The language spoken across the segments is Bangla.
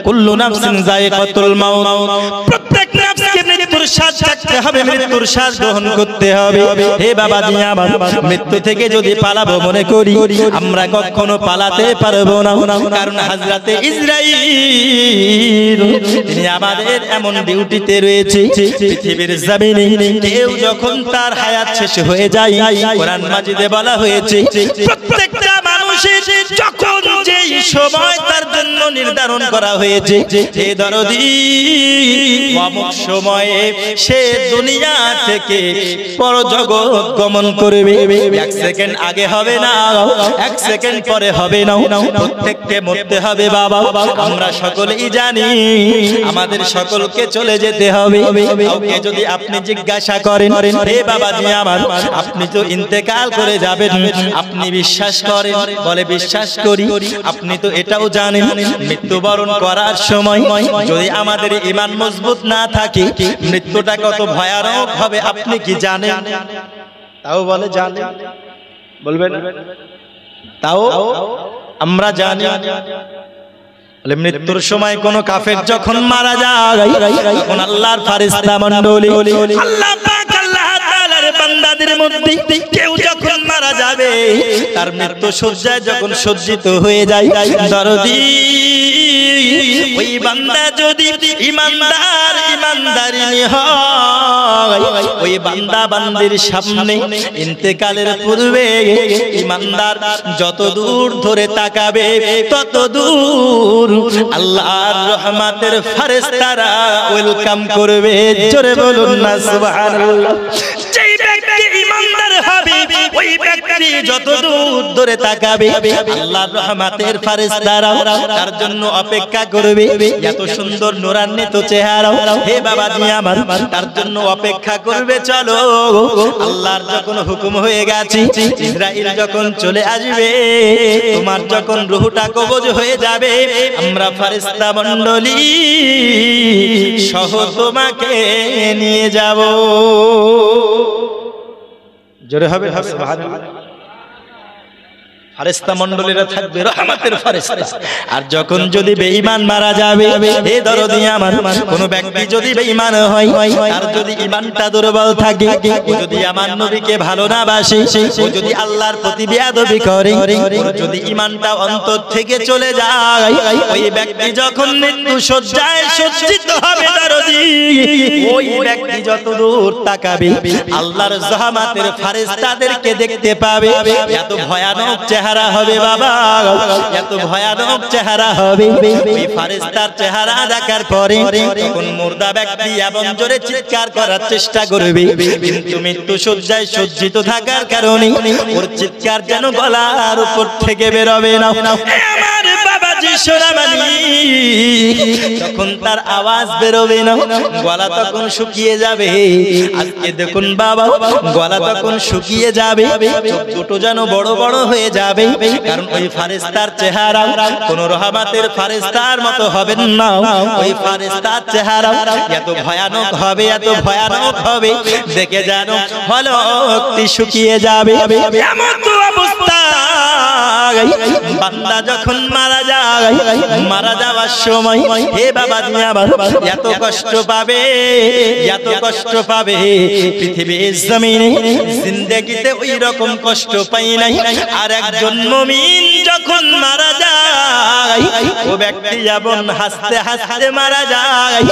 কুল্লু নাফসিন যায়িকাতুল মাউত, প্রত্যেক নাফসকে মৃত্যুর স্বাদ চাখতে হবে, মৃত্যুর স্বাদ গ্রহণ করতে হবে। হে বাবাজি আমার, মৃত্যু থেকে যদি পালাবো মনে করি, আমরা কখনো পালাতে পারবো না, কারণ হযরতে ইসরাঈল তিনি আমাদের এমন ডিউটিতে রয়েছে, পৃথিবীর জমিনে কেউ যখন তার হায়াত শেষ হয়ে যায়, কোরআন মাজিদে বলা হয়েছে প্রত্যেকটা মানুষের যখন যেই সময় তার জন্য নির্ধারণ করা হয়েছে, হে দরদি অমুক সময়ে সে দুনিয়া থেকে পরজগৎ গমন করবে, এক সেকেন্ড আগে হবে না, এক সেকেন্ড পরে হবে না, প্রত্যেককে মরতে হবে বাবা। আমরা সকলেই জানি আমাদের সকলকে চলে যেতে হবে। কাউকে যদি আপনি জিজ্ঞাসা করেন, হে বাবাজি আমার, আপনি তো ইন্তেকাল করে যাবেন, আপনি বিশ্বাস করেন? বলে বিশ্বাস করি। আপনি তো এটাও জানেন মৃত্যুবরণ করার সময় যদি আমাদের ঈমান মজবুত না থাকে, মৃত্যুটা কত ভয়ানক হবে আপনি কি জানেন? তাও বলে জানেন, বলবেন তাও আমরা জানি। বলে মৃত্যুর সময় কোন কাফের যখন মারা যায়, তখন আল্লাহর ফেরেশতা মণ্ডলী, আল্লাহ পাক আল্লাহ তাআলার বান্দাদের মধ্যে কেউ যখন মারা যাবে, তার মৃত্যু শয্যায় যখন সজ্জিত হয়ে যায়, দরদি ওই বান্দা যদি ঈমানদার ঈমানদারিনী হয়, ওই বান্দা বান্দির সামনে ইন্তেকালের পূর্বে ঈমানদার যত দূর ধরে তাকাবে, তত দূর আল্লাহর রহমতের ফেরেশতারা ওয়েলকাম করবে। জোরে বলুন না সুবহানাল্লাহ। যেই ব্যক্তি ঈমানদার হবে, ওই ব্যক্তি যত দূর ধরে তাকাবে, আল্লাহর রহমতের ফেরেশতারা তার জন্য অপেক্ষা করবে। এত সুন্দর নূরান্বিত চেহারা, হে বাবাজি আমার, তার জন্য অপেক্ষা করবে। চলো, আল্লাহর যখন হুকুম হয়ে গেছে, ইসরাঈল যখন চলে আসবে, তোমার যখন রূহটা কবজ হয়ে যাবে, আমরা ফেরেশতা মণ্ডলী সহ তোমাকে নিয়ে যাব। জোরে হবে সুবহানাল্লাহ। ফেরেশতা মণ্ডলীরা থাকবে রহমতের ফেরেশতা। আর যখন যদি বেঈমান মারা যাবে, হে দরদি আমার, কোন ব্যক্তি যদি বেঈমান হয়, তার যদি ঈমানটা দুর্বল থাকে, ও যদি আমার নবীকে ভালো না বাসে, ও যদি আল্লাহর প্রতি বেয়াদবি করে, ওর যদি ঈমানটা অন্তর থেকে চলে যায়, ওই ব্যক্তি যখন মৃত্যু শয্যায় সজ্জিত হবে, দরদি ওই ব্যক্তি যত দূর তাকাবে, আল্লাহর রহমতের ফেরেশতাদেরকে দেখতে পাবে। এত ভয়ানক চেহারা হবে বাবা, এত ভয়ানক চেহারা হবে। ওই ফেরেশতার চেহারা দেখার পরে তখন মুর্দা ব্যক্তি এমন জোরে চিৎকার করার চেষ্টা করবে, কিন্তু মৃত্যু শয্যায় সজ্জিত থাকার কারণে ওর চিৎকার যেন গলার উপর থেকে বেরোবে না। আমার বাবাজি সোনামানি, তখন তার আওয়াজ বেরোবে না, গলা তখন শুকিয়ে যাবে। আজকে দেখুন বাবা, গলা তখন শুকিয়ে যাবে, চোখ দুটো যেন বড় বড় হয়ে যাবে, কারণ ওই ফেরেশতার চেহারা কোন রহমতের ফেরেশতার মতো হবে না। ওই ফেরেশতার চেহারা এত ভয়ানক হবে, এত ভয়ানক হবে, দেখে যেন হলকটি শুকিয়ে যাবে। এমন তো অবস্থা বান্দা যখন মারা যায়, মারা যাওয়ার সময়, হে বাবাজি আমার, এত কষ্ট পাবে, এত কষ্ট পাবে, পৃথিবীর জমিনে জিন্দেগিতে ওই রকম কষ্ট পাই নাই। আর একজন মুমিন যখন মারা যায়, ও ব্যক্তি যেমন হাসতে হাসতে মারা যায়,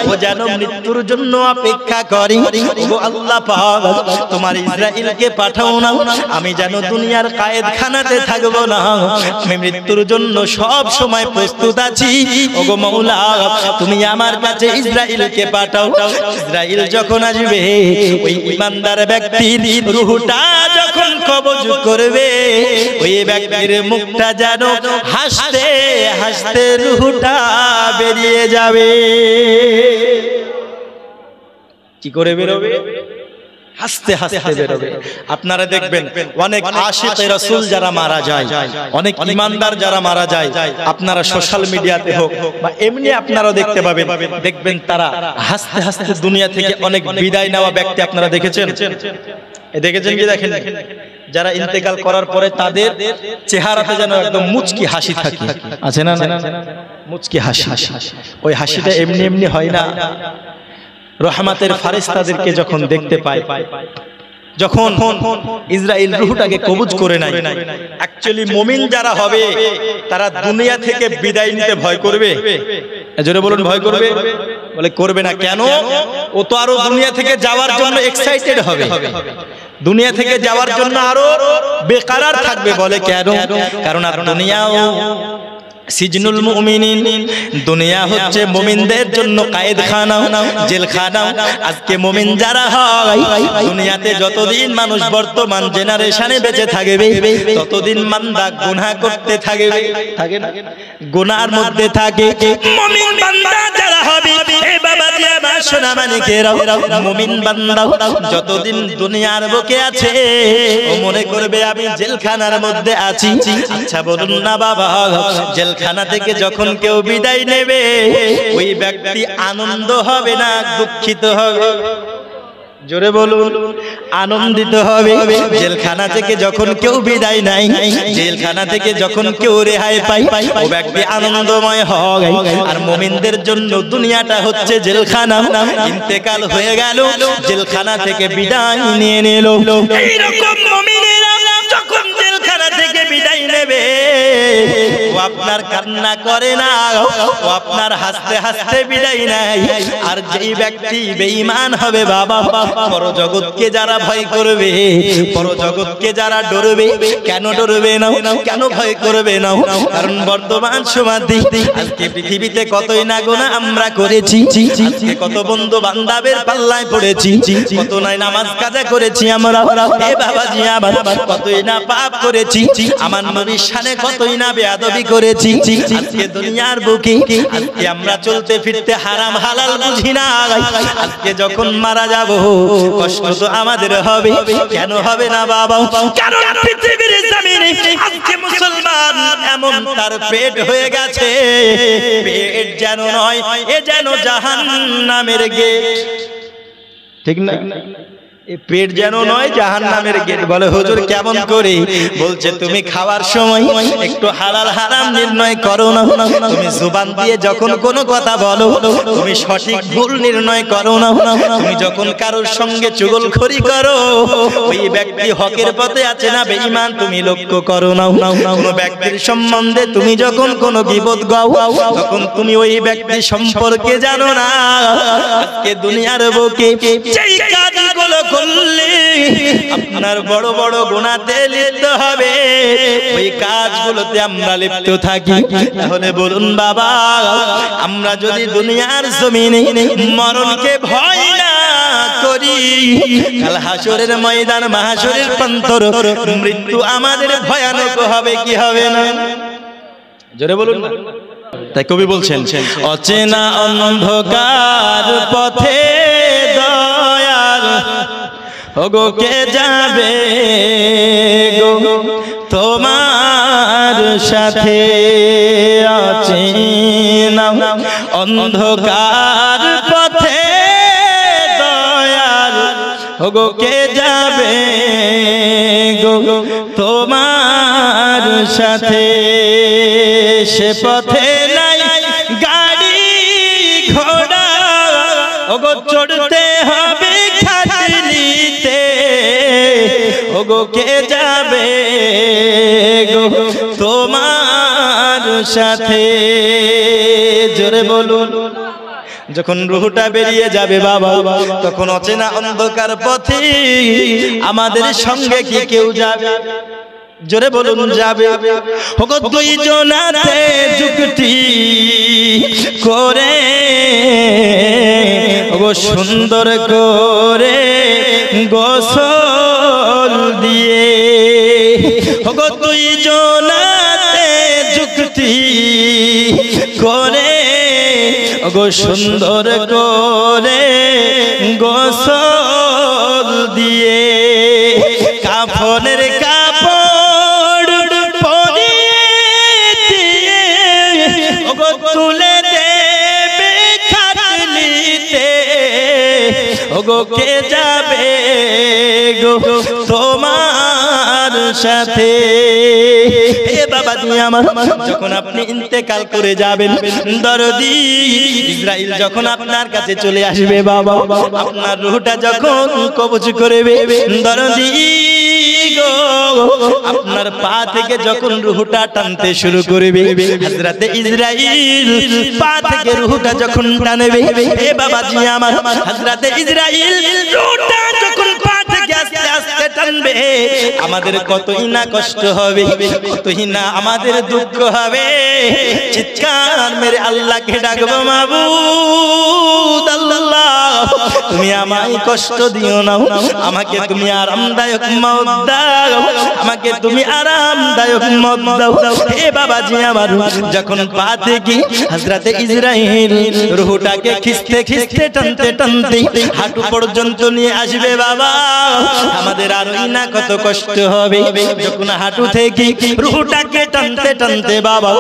ও যেন মৃত্যুর জন্য অপেক্ষা করে। ও আল্লাহ পাক, তোমার ইসরাঈলকে পাঠাও না, আমি যেন দুনিয়ার কায়েদখানাতে থাকবো না, আমি মৃত্যুর জন্য সব সময় প্রস্তুত আছি। ওগো মাওলা, তুমি আমার কাছে ইসরাঈলকে পাঠাও। ইসরাঈল যখন আসবে, ওই ঈমানদার ব্যক্তির রূহটা যখন কবজ করবে, ওই ব্যক্তির মুখটা যেন হাসতে হাসতে রূহটা বেরিয়ে যাবে। কি করে বেরোবে? হাসতে হাসতে বেরোবে। আপনারা দেখবেন অনেক আশিকে রাসূল যারা মারা যায়, অনেক ঈমানদার যারা মারা যায়, আপনারা সোশ্যাল মিডিয়াতে হোক বা এমনি আপনারা দেখতে পাবেন, দেখবেন তারা হাসতে হাসতে দুনিয়া থেকে অনেক বিদায় নেওয়া ব্যক্তি আপনারা দেখেছেন? দেখেছেন কি দেখেন? যারা ইন্তেকাল করার পরে তাদের চেহারাতে যেন একদম মুচকি হাসি থাকে, আছে না? মুচকি হাসি, ওই হাসিটা এমনি এমনি হয় না। রহমতের ফেরেশতাদেরকে যখন দেখতে পায়, যখন ইসরাইল রূহটাকে কবজ করে নেয়, অ্যাকচুয়ালি মুমিন যারা হবে তারা দুনিয়া থেকে বিদায় নিতে ভয় করবে। জোরে বলুন, ভয় করবে? বলে করবে না। কেন? ও তো আরো দুনিয়া থেকে যাওয়ার জন্য এক্সাইটেড হবে, দুনিয়া থেকে যাওয়ার জন্য আরো বেকারার থাকবে। বলে কেন? কারণ আর দুনিয়াও সিজনুল মুমিনিন, দুনিয়া হচ্ছে মুমিনদের জন্য কায়েদখানা, জেলখানা। আজকে মুমিন যারা হয়, দুনিয়াতে যতদিন মানুষ বর্তমান জেনারেশনে বেঁচে থাকবে ততদিন বান্দা গুনাহ করতে থাকবে, থাকে না? গুনার মধ্যে থাকে। মুমিন বান্দা যারা হবে, এ বাবা আমার সোনা মানিকেরা, মুমিন বান্দা যতদিন দুনিয়ার বুকে আছে ও মনে করবে আমি জেলখানার মধ্যে আছি। আচ্ছা বলুন না বাবা, জেলখানা থেকে যখন কেউ বিদায় নেবে ওই ব্যক্তি আনন্দ হবে না দুঃখিত হবে? জোরে বলুন, আনন্দিত হবে। জেলখানা থেকে যখন কেউ বিদায় নেয়, জেলখানা থেকে যখন কেউ রেহাই পায় ও ব্যক্তি আনন্দময় হয়। আর মুমিনদের জন্য দুনিয়াটা হচ্ছে জেলখানা। ইন্তেকাল হয়ে গেল, জেলখানা থেকে বিদায় নিয়ে নিল। এইরকম মুমিনেরা যখন জেলখানা থেকে বিদায় নেবে ও আপনার কান্না করে না, ও আপনার হাসতে হাসতে বিদায় নেয়। আর যেই ব্যক্তি বেঈমান হবে বাবা, পরজগৎকে যারা ভয় করবে, পরজগৎকে যারা ডরবে, কেন ডরবে না? কেন ভয় করবে না? কারণ বর্তমান সমাধি আজকে পৃথিবীতে কতই না গুনাহ আমরা করেছি, আজকে কত বন্ধু বান্ধবের পাল্লায় পড়েছি, কত নাই নামাজ কাজা করেছি আমরা। এ বাবাজি আমার কতই না পাপ করেছি, আমার নবীর শানে কতই না বেয়াদবি করেছি। আজকে দুনিয়ার বুকে আজকে আমরা চলতে ফিরতে হারাম হালাল বুঝি না। আজকে যখন মারা যাব কষ্ট তো আমাদের হবে, কেন হবে না বাবা? কারণ পৃথিবীর জমিনে আজকে মুসলমান এমন তার পেট হয়ে গেছে, পেট যেন নয়, এ যেন জাহান্নামের গেট, ঠিক না? পেট যেন নয়, জাহান্নামের গেট। বলে হুজুর কেমন করে? বলছে তুমি খাওয়ার সময় একটু হালাল হারাম নির্ণয় করো না, তুমি জুবান দিয়ে যখন কোনো কথা বলো তুমি সঠিক ভুল নির্ণয় করো না, তুমি যখন কারোর সঙ্গে চুগলখড়ি করো ওই ব্যক্তি হকের পথে আছে না বেঈমান তুমি লক্ষ্য করো না। কোনো ব্যক্তির সম্বন্ধে তুমি যখন কোনো গীবত গাও তখন তুমি ওই ব্যক্তি সম্পর্কে জানো না। আজকে দুনিয়ার বুকে যেই কাজগুলো করলে আপনার বড় বড় গুনাহতে লিপ্ত হবে, ওই কাজগুলোতে আমরা লিপ্ত থাকি, তাহলে বলুন বাবা, আমরা যদি দুনিয়ার জমিনে মরণকে ভয় না করি, কাল হাসরের ময়দান মাহশরের প্রান্তর মৃত্যু আমাদের ভয়ানক হবে কি হবে না? জোরে বলুন না। তাই কবি বলছেন, অচেনা অন্ধকার পথে দয়াল ওগো কে যাবে গো তোমার সাথে, অচেনা অন্ধকার পথে দয়াল ওগো কে যাবে গো তোমার সাথে, সে পথে নাই গাড়ি ঘোড়া ওগো চড়তে হবে খাটলিতে, ওগো কে যাবে গো তোমার সাথে? জোরে বলুন। যখন রূহটা বেরিয়ে যাবে বাবা তখন অচেনা অন্ধকার পথে আমাদের সঙ্গে কি কেউ যাবে? জোরে বলুন যাবে। ওগো দুই জনাতে যুক্তি করে ওগো সুন্দর করে গোসল দিয়ে, ওগো দুই জনাতে যুক্তি করে ওগো সুন্দর করে গোসল দিয়ে, কাফনের কাপড় পরিয়ে দিয়ে ওগো তুলে দেবে খাটলিতে, ওগো কে যাবে গো তোমার সাথে। হে বাবা তুমি আমার, যখন আপনি ইন্তেকাল করে যাবেন, দরদি ইসরাইল যখন আপনার কাছে চলে আসবে বাবা, আপনার রূহটা যখন কবজ করবে, দরদি গো আপনার পা থেকে যখন রূহটা টানতে শুরু করবে, হযরতে ইসরাইল পা থেকে রূহটা যখন টানবে, হে বাবাজি আমার, হযরতে ইসরাইল রূহটা যখন পা থেকে আস্তে আস্তে টানবে, আমাদের কতই না কষ্ট হবে, কতই না আমাদের দুঃখ হবে। চিৎকার মেরে আল্লাহকে ডাকবো, মাবুদ আল্লাহ তুমি আমায় কষ্ট দিও না, আমাকে তুমি আরামদায়ক মওত দাও, আমাকে তুমি আরামদায়ক মওত দাও। হে বাবাজি আমার, যখন পা থেকে হযরতে ইসরাইল রূহটাকে খিস্তে খিস্তে টানতে টানতে হাঁটু পর্যন্ত নিয়ে আসবে বাবা, আমাদের আরই না কত কষ্ট হবে। যখন হাঁটু থেকে রূহটাকে টানতে টানতে বাবা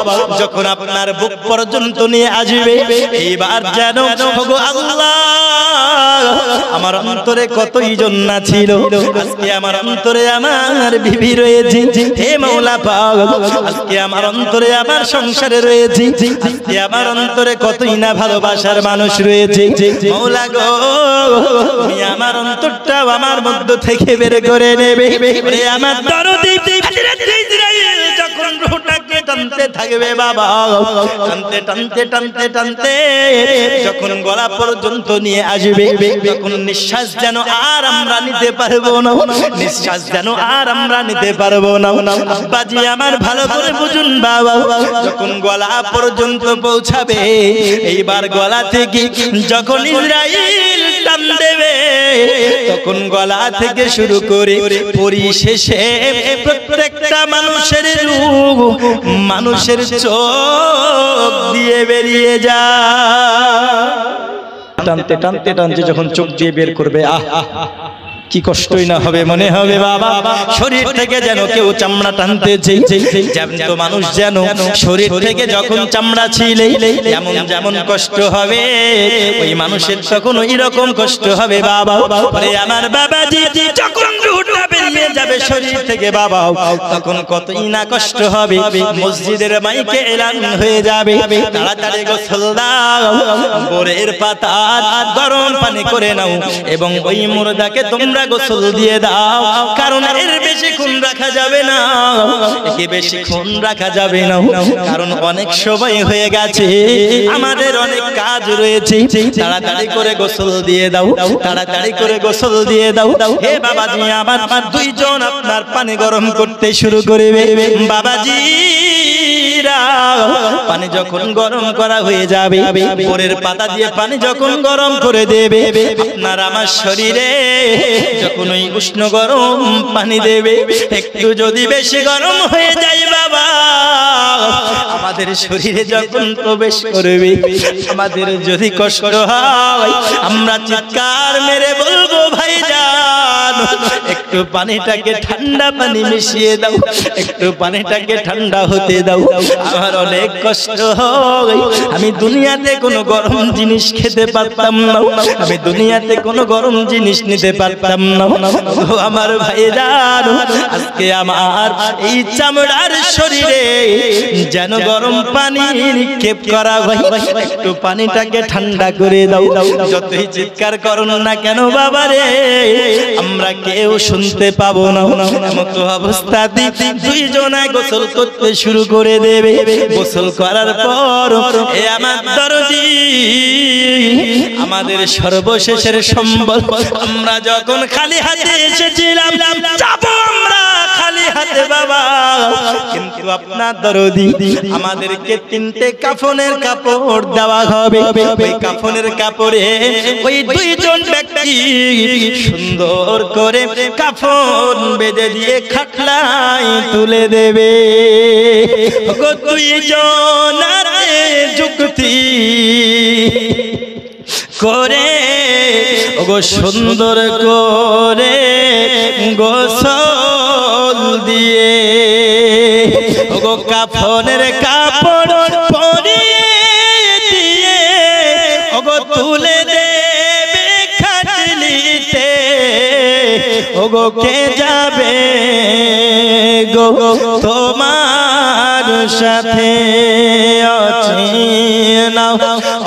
যখন আপনার বুক পর্যন্ত নিয়ে আসবে, এইবার যেন ওগো আল্লাহ আমার অন্তরে কতই জন্না ছিল, আজকে আমার অন্তরে আমার বিবি রয়েছে, হে মাওলা পাক আজকে আমার অন্তরে আমার সংসারে রয়েছে, আজকে আমার অন্তরে কতই না ভালোবাসার মানুষ রয়েছে। মাওলা গো তুমি আমার অন্তরটাও আমার মধ্য থেকে বের করে নেবে। ওরে আমার দরদি হযরত ইসরাইল যখন রূহটাকে টানতে থাকবে বাবা, টানতে টানতে টানতে টানতে যখন গলা পর্যন্ত নিয়ে আসবে, তখন নিঃশ্বাস যেন আর আমরা নিতে পারবো না, নিঃশ্বাস যেন আর আমরা নিতে পারবো না। আব্বাজি আমার ভালো করে বুঝুন বাবা, যখন গলা পর্যন্ত পৌঁছাবে, এইবার গলা থেকে যখন ইসরাইল টান দেবে, তখন গলা থেকে শুরু করে পরিশেষে প্রত্যেকটা মানুষের রূহ মানুষের চোখ দিয়ে বেরিয়ে যায়। টানতে টানতে টানতে যখন চোখ দিয়ে বের করবে, আহ কি কষ্টই না হবে, মনে হবে বাবা শরীর থেকে যেন কেউ চামড়া টানতেছে, জ্যান্ত মানুষ যেন শরীর থেকে যখন চামড়া ছিলে যেমন যেমন কষ্ট হবে, ওই মানুষের তখন ওই রকম কষ্ট হবে বাবা। ওরে আমার বাবাজি যখন রূহটা বেরিয়ে যাবে শরীর থেকে বাবা, তখন কতই না কষ্ট হবে। মসজিদের মাইকে এলান হয়ে যাবে, তাড়াতাড়ি গোসল দাও, বোরের পাতা গরম পানি করে নাও এবং ওই মুর্দাকে তোমরা গোসল দিয়ে দাও, কারণ এর বেশি খুন রাখা যাবে না, একে বেশি খুন রাখা যাবে না, কারণ অনেক সময় হয়ে গেছে, আমাদের অনেক কাজ রয়েছে, তাড়াতাড়ি করে গোসল দিয়ে দাও, তাড়াতাড়ি করে গোসল দিয়ে দাও। হে বাবাজি আমার, দুইজন আপনার পানি গরম করতে শুরু করবে, বাবাজি পানি যখন গরম করা হয়ে যাবে, বোরের পাতা দিয়ে পানি যখন গরম করে দেবে, আপনার আমার শরীরে যখন ওই উষ্ণ গরম পানি দেবে, একটু যদি বেশি গরম হয়ে যায় বাবা, আমাদের শরীরে যখন প্রবেশ করবে, আমাদের যদি কষ্ট হয়, আমরা চিৎকার মেরে বলবো ভাইজান একটু পানিটাকে ঠান্ডা পানি মিশিয়ে দাও, একটু পানিটাকে ঠান্ডা হতে দাও, আমার অনেক কষ্ট হয়, আমি দুনিয়াতে কোনো গরম জিনিস খেতে পারতাম না, আমি দুনিয়াতে কোনো গরম জিনিস নিতে পারতাম না। আমার ভাইজান আজকে আমার এই চামড়ার শরীরে যেন গরম পানি নিক্ষেপ করা হয়, একটু পানিটাকে ঠান্ডা করে দাও। যতই চিৎকার করুন না কেন বাবা রে, আমরা কেউ শুনতে পাবো না। মতো অবস্থাতে দুইজনে গোসল করতে শুরু করে দেবে। গোসল করার পর এ আমার দরদি আমাদের সর্বশেষের সম্বল, আমরা যখন খালি হাতে এসেছিলাম যাবো আমরা খালি হাতে বাবা, কিন্তু আপনার দরদি আমাদেরকে 3টে কাফনের কাপড় দেওয়া হবে, ওই কাফনের কাপড়ে ওই দুইজন ব্যক্তি সুন্দর করে কাফন বেঁধে দিয়ে খাটলায় তুলে দেবে। দুইজন যুক্তি করে ওগো সুন্দর করে গোসল দিয়ে ওগো কাফনের কাপড় পরিয়ে দিয়ে ওগো তুলে দেবে খাটলিতে, ওগো কে যাবে তোমার সাথে অচেনা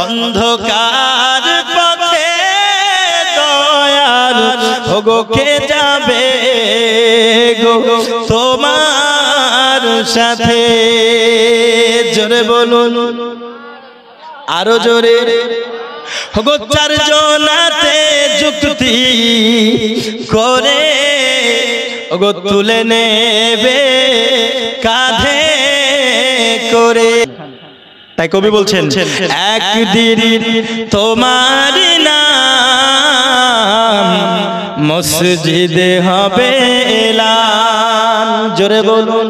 অন্ধকার পথে দয়াল ওগো কে যাবে গো তোমার সাথে। জোরে বলুন, আরো জোরে। ওগো চারজনাতে যুক্তি করে ওগো তুলে নেবে কাঁধে করে। তাই কবি বলছেন, একদিন তোমার নাম মসজিদে হবে এলান। জোরে বলুন,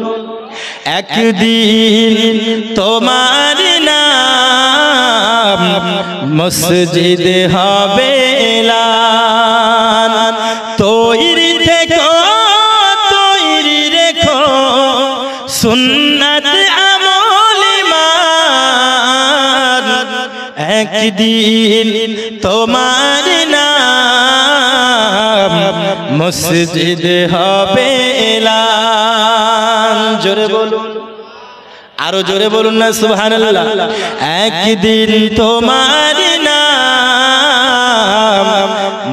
একদিন তোমার নাম মসজিদে হবে এলান। তৈরি থেকো, তৈরি রেখো সুন্নাত আমল ইমান। একদিন তোমার নাম মসজিদে হবে এলান। জোরে বলুন, আরো জোরে বলুন না সুবহানাল্লাহ। একদিন তোমার নাম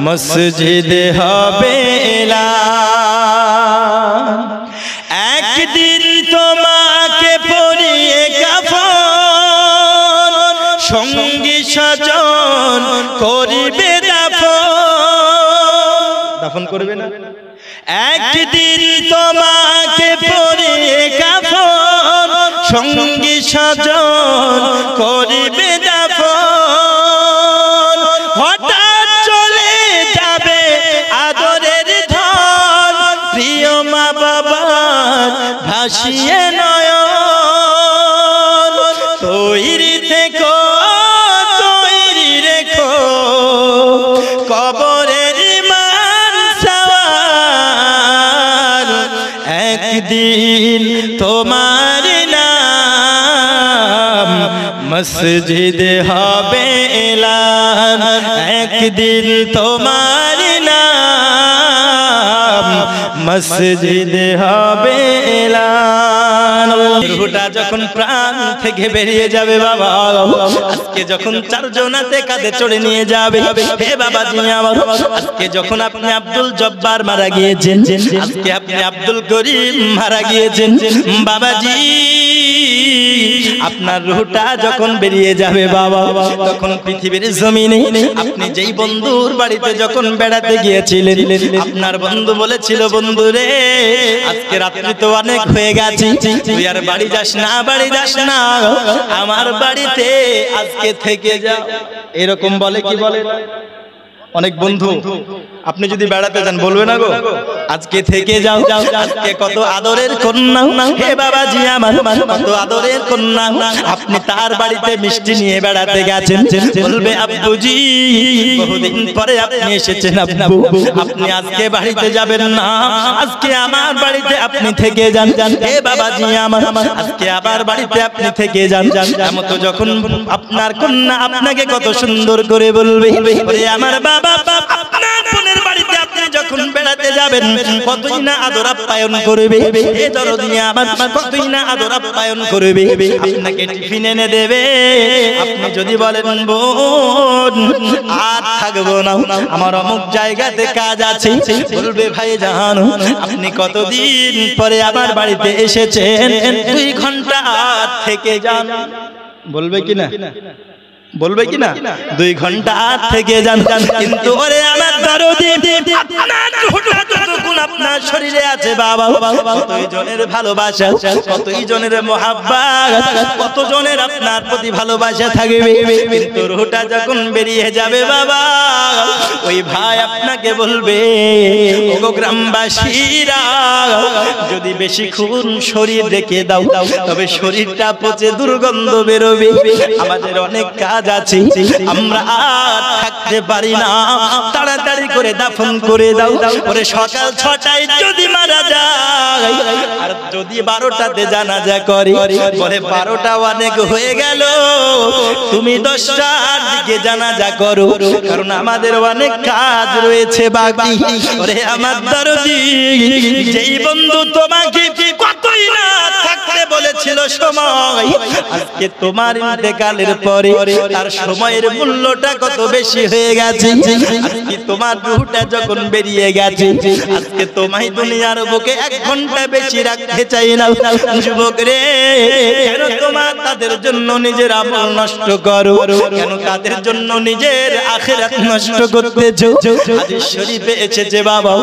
মসজিদে হবে এলান। একদিন তোমাকে পরিয়ে কাফন সঙ্গী স্বজন করিবে দাফন করবে না। একদিন তোমাকে পরিয়ে কাফন সঙ্গী স্বজন করিবে দাফন। হঠাৎ চলে যাবে আদরের ধন, প্রিয় মা বাবার ভাসিয়ে নয়ন। তৈরি থেকো, তৈরি রেখো কবরের মান সওয়াল। একদিন তোমার নাম মসজিদে হবে এলান। একদিন তোমার নাম মসজিদে হবে এলান। রুহটা যখন প্রাণ থেকে বেরিয়ে যাবে বাবা, আজকে যখন চারজনাতে কাঁধে চড়ে নিয়ে যাবে, হে বাবা জি আমার, আজকে যখন আপনি আব্দুল জব্বার মারা গিয়েছেন, আজকে আপনি আব্দুল করিম মারা গিয়েছেন বাবাজি, আপনার রুহটা যখন বেরিয়ে যাবে বাবা, তখন পৃথিবীর জমিনে আপনি যেই বন্ধুর বাড়িতে যখন বেড়াতে গিয়েছিলেন, আপনার বন্ধু বলেছিল, বন্ধু রে আজকে রাত্রি তো অনেক হয়ে গেছে, তুই আর বাড়ি যাস না, বাড়ি যাস না, আমার বাড়িতে আজকে থেকে যা। এরকম বলে কি বলে অনেক বন্ধু? আপনি যদি বেড়াতে যান বলবে না গো আজকে থেকে যাও, আজকে কত আদরের কন্যা, হে বাবাজি আমার কত আদরের কন্যা, আপনি তার বাড়িতে মিষ্টি নিয়ে বেড়াতে গেছেন, বলবে আব্বুজি বহুদিন পরে আপনি এসেছেন আব্বু, আপনি আজকে বাড়িতে যাবেন না, আজকে আমার বাড়িতে আপনি থেকে যান, হে বাবাজি আমার আজকে আবার বাড়িতে আপনি থেকে যান। এমন তো যখন আপনার কন্যা আপনাকে কত সুন্দর করে বলবে, ওরে আমার বাবা, আপনার বোনের বাড়িতে আপনি যখন বেড়াতে যাবেন কতই না আদর আপ্যায়ন করবে, এ দরদি আমার কতই না আদর আপ্যায়ন করবে, আপনাকে টিফিন এনে দেবে। আপনি যদি বলেন বোন আর থাকবো না, আমার অমুক জায়গাতে কাজ আছে, বলবে ভাই জানো আপনি কতদিন পরে আমার বাড়িতে এসেছেন, 2 ঘন্টা থেকে যান, বলবে কিনা? বলবে কিনা? 2 ঘন্টা থেকে যান। কিন্তু ওরে আমার দরদি, আপনার শরীরে আছে বাবা, কতই জনের ভালোবাসা, কতই জনের মোহাব্বত, কত জনের আপনার প্রতি ভালোবাসা থাকবে, কিন্তু রুহটা যখন বেরিয়ে যাবে বাবা, ওই ভাই আপনাকে বলবে, ওগো গ্রামবাসীরা যদি বেশিক্ষণ শরীর রেখে দাও তবে শরীরটা পচে দুর্গন্ধ বেরোবে, আমাদের অনেক কাজ আছে, আমরা আর থাকতে পারি না, তাড়াতাড়ি করে দাফন করে দাও। পরে সকাল 6টায় যদি মারা যায়, আর যদি 12টাতে জানাজা করে, বলে 12টা অনেক হয়ে গেল, তুমি 10টার দিকে জানাজা করো, কারণ আমাদের অনেক কাজ রয়েছে বাকি। ওরে আমার দরদি, যেই বন্ধু তোমাকে কতই কতই না থাকতে বলেছিল সময়, আজকে তোমার ইন্তেকালের পরে তার সময়ের মূল্যটা কত বেশি হয়ে গেছে। আজকে তোমার রূহটা যখন বেরিয়ে গেছে, আজকে তোমায় দুনিয়ার বুকে 1 ঘন্টা বেশি রাখতে চাই না। যুবক রে, কেন তোমার তাদের জন্য নিজের আমল নষ্ট করো? কেন তাদের জন্য নিজের আখিরাত নষ্ট করতেছো? হাদিস শরীফে এসেছে বাবা,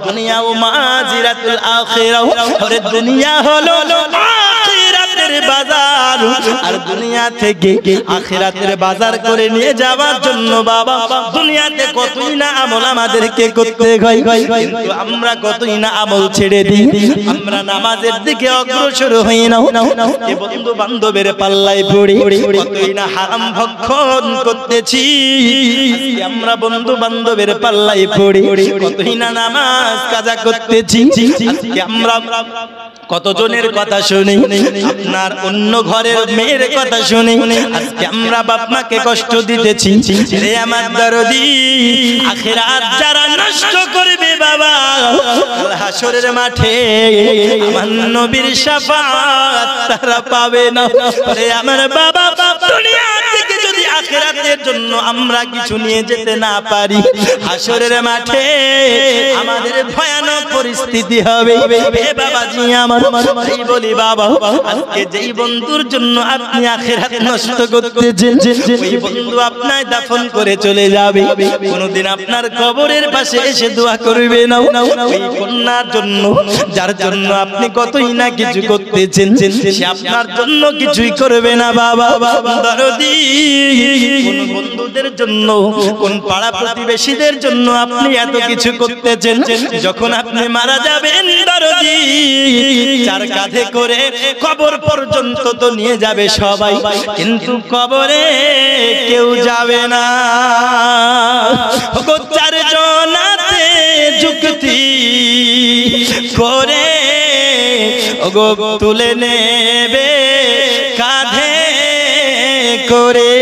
দুনিয়া ও মাজিরাতুল আখিরা, আরে দুনিয়া হলো আখিরাতের বাজার, আর দুনিয়া থেকে আখিরাতের বাজার করে নিয়ে যাওয়ার জন্য বাবা দুনিয়াতে কতই না আমল আমাদেরকে করতে হয়, কিন্তু আমরা কতই না আমল ছেড়ে দিই। আমরা নামাজের দিকে অগ্রসর হই না, বন্ধু বান্ধবের পাল্লায় পড়ে কতই না হারাম ভক্ষণ করতেছি। আমরা বন্ধু বান্ধবের পাল্লায় পড়ে কতই না নামাজ কাজা করতেছি। আজকে আমরা কতজনের কথা শুনি, আপনার অন্য ঘরের মেয়ের কথা শুনি, আজকে আমরা বাপ মাকে কষ্ট দিতেছি। রে আমার দরদি, আখিরাত যারা নষ্ট করবে বাবা, হাসরের মাঠে আমার নবীর শাফাত তারা পাবে না। রে আমার বাবা, দুনিয়া থেকে যদি আখিরাতের জন্য আমরা কিছু নিয়ে যেতে না পারি, হাসরের মাঠে আমাদের ভয়ানক পরিস্থিতি হবে। হে বাবাজি আমার, এই বলি বাবা, আজকে যেই বন্ধুর জন্য আপনি আখিরাত নষ্ট করতেছেন, ওই বন্ধু আপনার দাফন করে চলে যাবে, কোনদিন আপনার কবরের পাশে এসে দোয়া করবে না। ওই কন্যার জন্য যার জন্য আপনি কতই না কিছু করতেছেন, সে আপনার জন্য কিছুই করবে না বাবা। দরদি, কোন বন্ধুদের জন্য, কোন পাড়া প্রতিবেশীদের জন্য আপনি এত কিছু করতেছেন, যখন আপনি মারা যাবেন দরদি, 4 কাঁধে করে কবর পর্যন্ত তো নিয়ে যাবে সবাই, কিন্তু কবরে কেউ যাবে না। 4 জনাতে যুক্তি করে ওগো তুলে নেবে কাঁধে করে,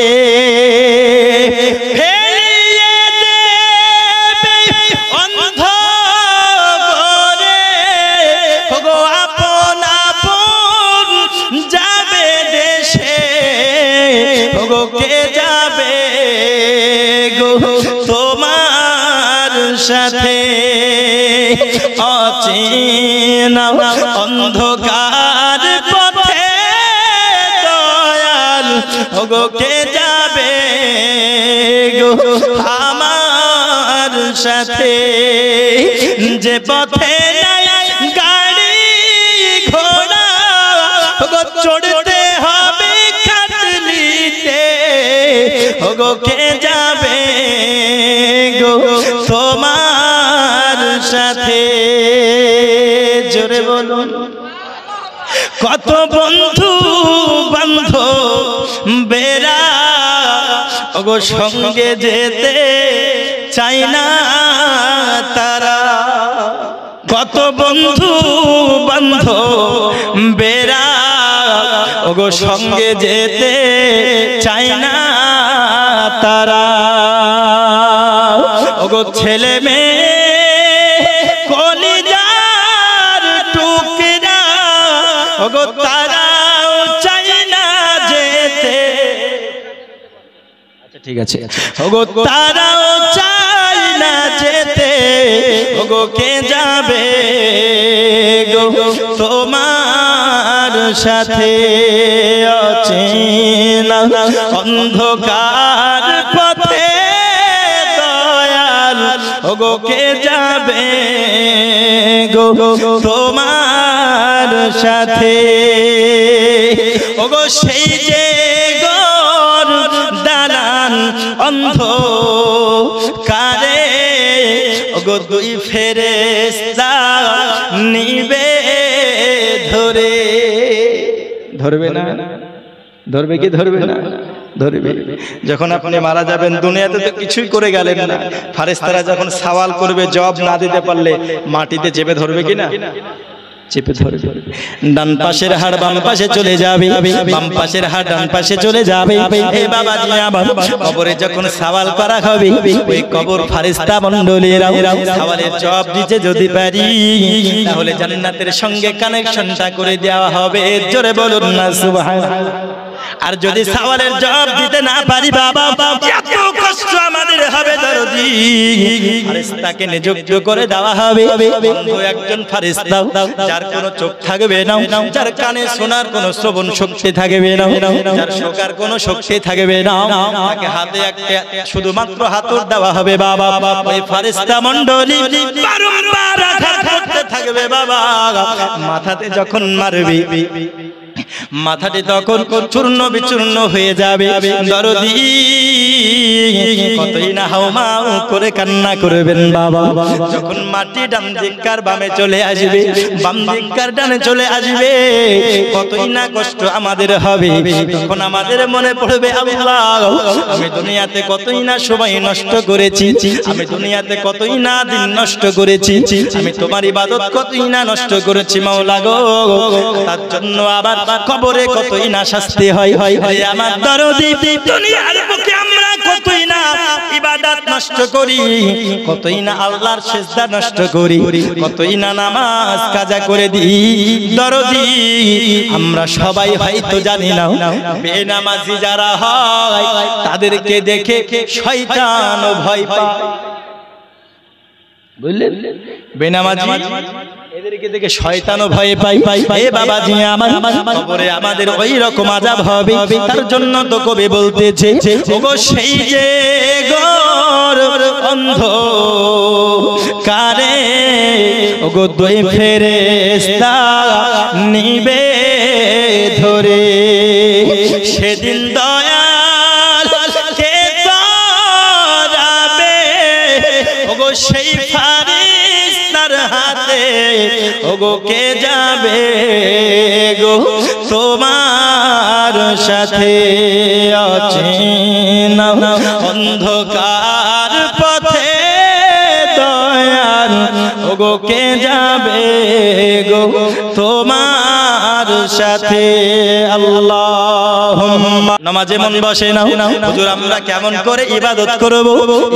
কে যাবে গো তোমার সাথে? অচেনা অন্ধকার পথে দয়াল গো কে যাবে গো আমার সাথে? যে পথে নাই গাড়ি ঘোড়া গো চড়তে হবে খাটলিতে, গো কে যাবে গো তোমার সাথে? জোরে বলুন। কত বন্ধু বান্ধব বেরা গো সঙ্গে যেতে চাই না তারা, কত বন্ধু বান্ধব বেরা ওগো সঙ্গে যেতে চাই না তারা। ওগো ছেলে মেয়ে কলিজার টুকরা, ওগো তারাও চাই না যেতে। আচ্ছা ঠিক আছে। ওগো তারাও চাই না যেতে, ওগো কে যাবে গো তোমার সাথে? অচেনা অন্ধকার পথে দয়াল ওগো কে যাবে গো তোমার সাথে? ওগো সেই যে গোর দালান অন্ধকারে, ওগো 2 ফেরেশতা নিবে ধরে। ধরবে না? ধরবে কি ধরবে না? ধরবে। যখন আপনি মারা যাবেন, দুনিয়াতে তো কিছুই করে গেলেন না, ফেরেশতারা যখন সওয়াল করবে জবাব না দিতে পারলে মাটিতে চেপে ধরবে কি না? চেপে ধরে ডান পাশের হাড় বাম পাশে চলে যাবে, বাম পাশের হাড় ডান পাশে চলে যাবে। হে বাবাজি আমার, কবরে যখন সওয়াল করা হবে, ওই কবর ফেরেশতা মণ্ডলীরা সওয়ালের জবাব দিতে যদি পারি, তাহলে জান্নাতের সঙ্গে কানেকশনটা করে দেওয়া হবে। জোরে বলুন না সুবহানাল্লাহ। আর যদি সওয়ালের জবাব দিতে না পারি বাবা, এত কষ্ট আমাদের হবে দরদি, ফেরেশতাকে নিযুক্ত করে দেওয়া হবে অন্ধ একজন ফেরেশতা, যার কোনো চোখ থাকবে না, যার কানে শোনার কোনো শ্রবণ শক্তি থাকবে না, যার শোকার কোনো শক্তি থাকবে না, তাকে হাতে একটা শুধুমাত্র হাতুড় দেওয়া হবে বাবা। ওই ফেরেশতা মণ্ডলী বারংবার আঘাত করতে থাকবে বাবা। মাথাতে যখন মারবে, মাথাটি তখন চূর্ণ বিচূর্ণ হয়ে যাবে। দরদি কতই না হাউমাউ করে কান্না করবেন বাবা। যখন মাটি ডান দিককার বামে চলে আসবে, বাম দিককার ডানে চলে আসবে, কতই না কষ্ট আমাদের হবে। তখন আমাদের মনে পড়বে, আল্লাহ আমি দুনিয়াতে কতই না সময় নষ্ট করেছি, আমি দুনিয়াতে কতই না দিন নষ্ট করেছি, আমি তোমার ইবাদত কতই না নষ্ট করেছি মাওলা গো। তার জন্য আবার কবরে কতই না শাস্তি হয়। আমার দরদি দুনিয়ার বুকে আমরা কতই না ইবাদত নষ্ট করি, কতই না আল্লাহর সিজদা নষ্ট করি, কতই না নামাজ কাজা করে দিই। দরদি আমরা সবাই হয়তো জানি না, বেনামাজি যারা হয় তাদেরকে দেখে শয়তান ভয় পায়। বুঝলেন? বেনামাজি এদেরকে দেখে শয়তানও ভয় পায়। এ বাবাজি আমার, কবরে আমাদের ওই রকম আযাব হবে। তার জন্য তো কবি বলতেছে, ওগো সেই যে ঘোর অন্ধকারে, ওগো দুই ফেরেশতা নিবে ধরে, সেদিন দয়াল কে ধরাবে, ওগো সেই ফেরেশতার হাতে, ওগো কে যাবে গো তোমার সাথে অচেনা অন্ধকার পথে দয়াল, ওগো কে যাবে গো তোমার সাথে। আল্লাহুম্মা। নামাজে মন বসে না, হুজুর আমরা কেমন করে ইবাদত করব?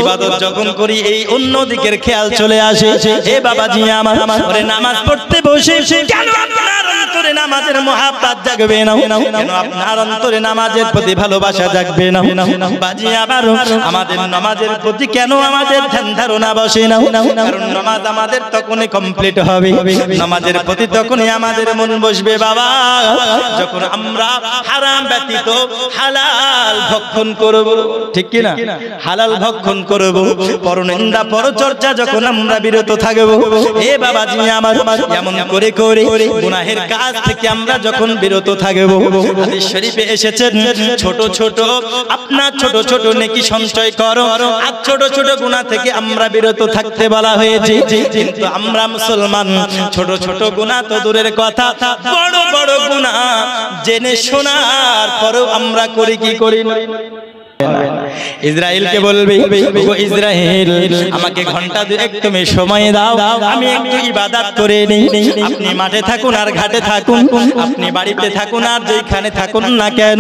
ইবাদত যখন করি এই অন্য দিকের খেয়াল চলে আসে। হে বাবাজি আমার, ওরে নামাজ পড়তে বসে কেন আপনার অন্তরে নামাজের মহাব্বত জাগবে না? কেন আপনার অন্তরে নামাজের প্রতি ভালোবাসা জাগবে না? বাজি আবার আমাদের নামাজের প্রতি কেন আমাদের ধ্যান ধারণা বসে না? কারণ নামাজ আমাদের তখনই কমপ্লিট হবে, নামাজের প্রতি তখনই আমাদের মন বসবে বাবা, যখন আমরা হারাম ব্যতীত হালাল ভক্ষণ করব। ঠিক কি না? হালাল ভক্ষণ করব, পরনিন্দা পরচর্চা যখন আমরা বিরত থাকব। এ বাবাজি আমার, এমন করে করে গুনাহের কাজ থেকে আমরা যখন বিরত থাকব। হাদিস শরীফে এসেছেন, ছোট ছোট আপনার ছোট ছোট নেকি সঞ্চয় করো, আর ছোট ছোট গুনাহ থেকে আমরা বিরত থাকতে বলা হয়েছে। কিন্তু আমরা মুসলমান ছোট ছোট গুনাহ তো দূরের কথা, বড় বড় গুনাহ জেনে শোনার পরেও আমরা করি কি করি না? ইসরাইলকে বলবে, ওগো ইসরাইল আমাকে ঘন্টা দুয়েক তুমি সময় দাও, আমি একটু ইবাদত করে নিই। আপনি মাঠে থাকুন আর ঘাটে থাকুন, আপনি বাড়িতে থাকুন আর যেখানে থাকুন না কেন,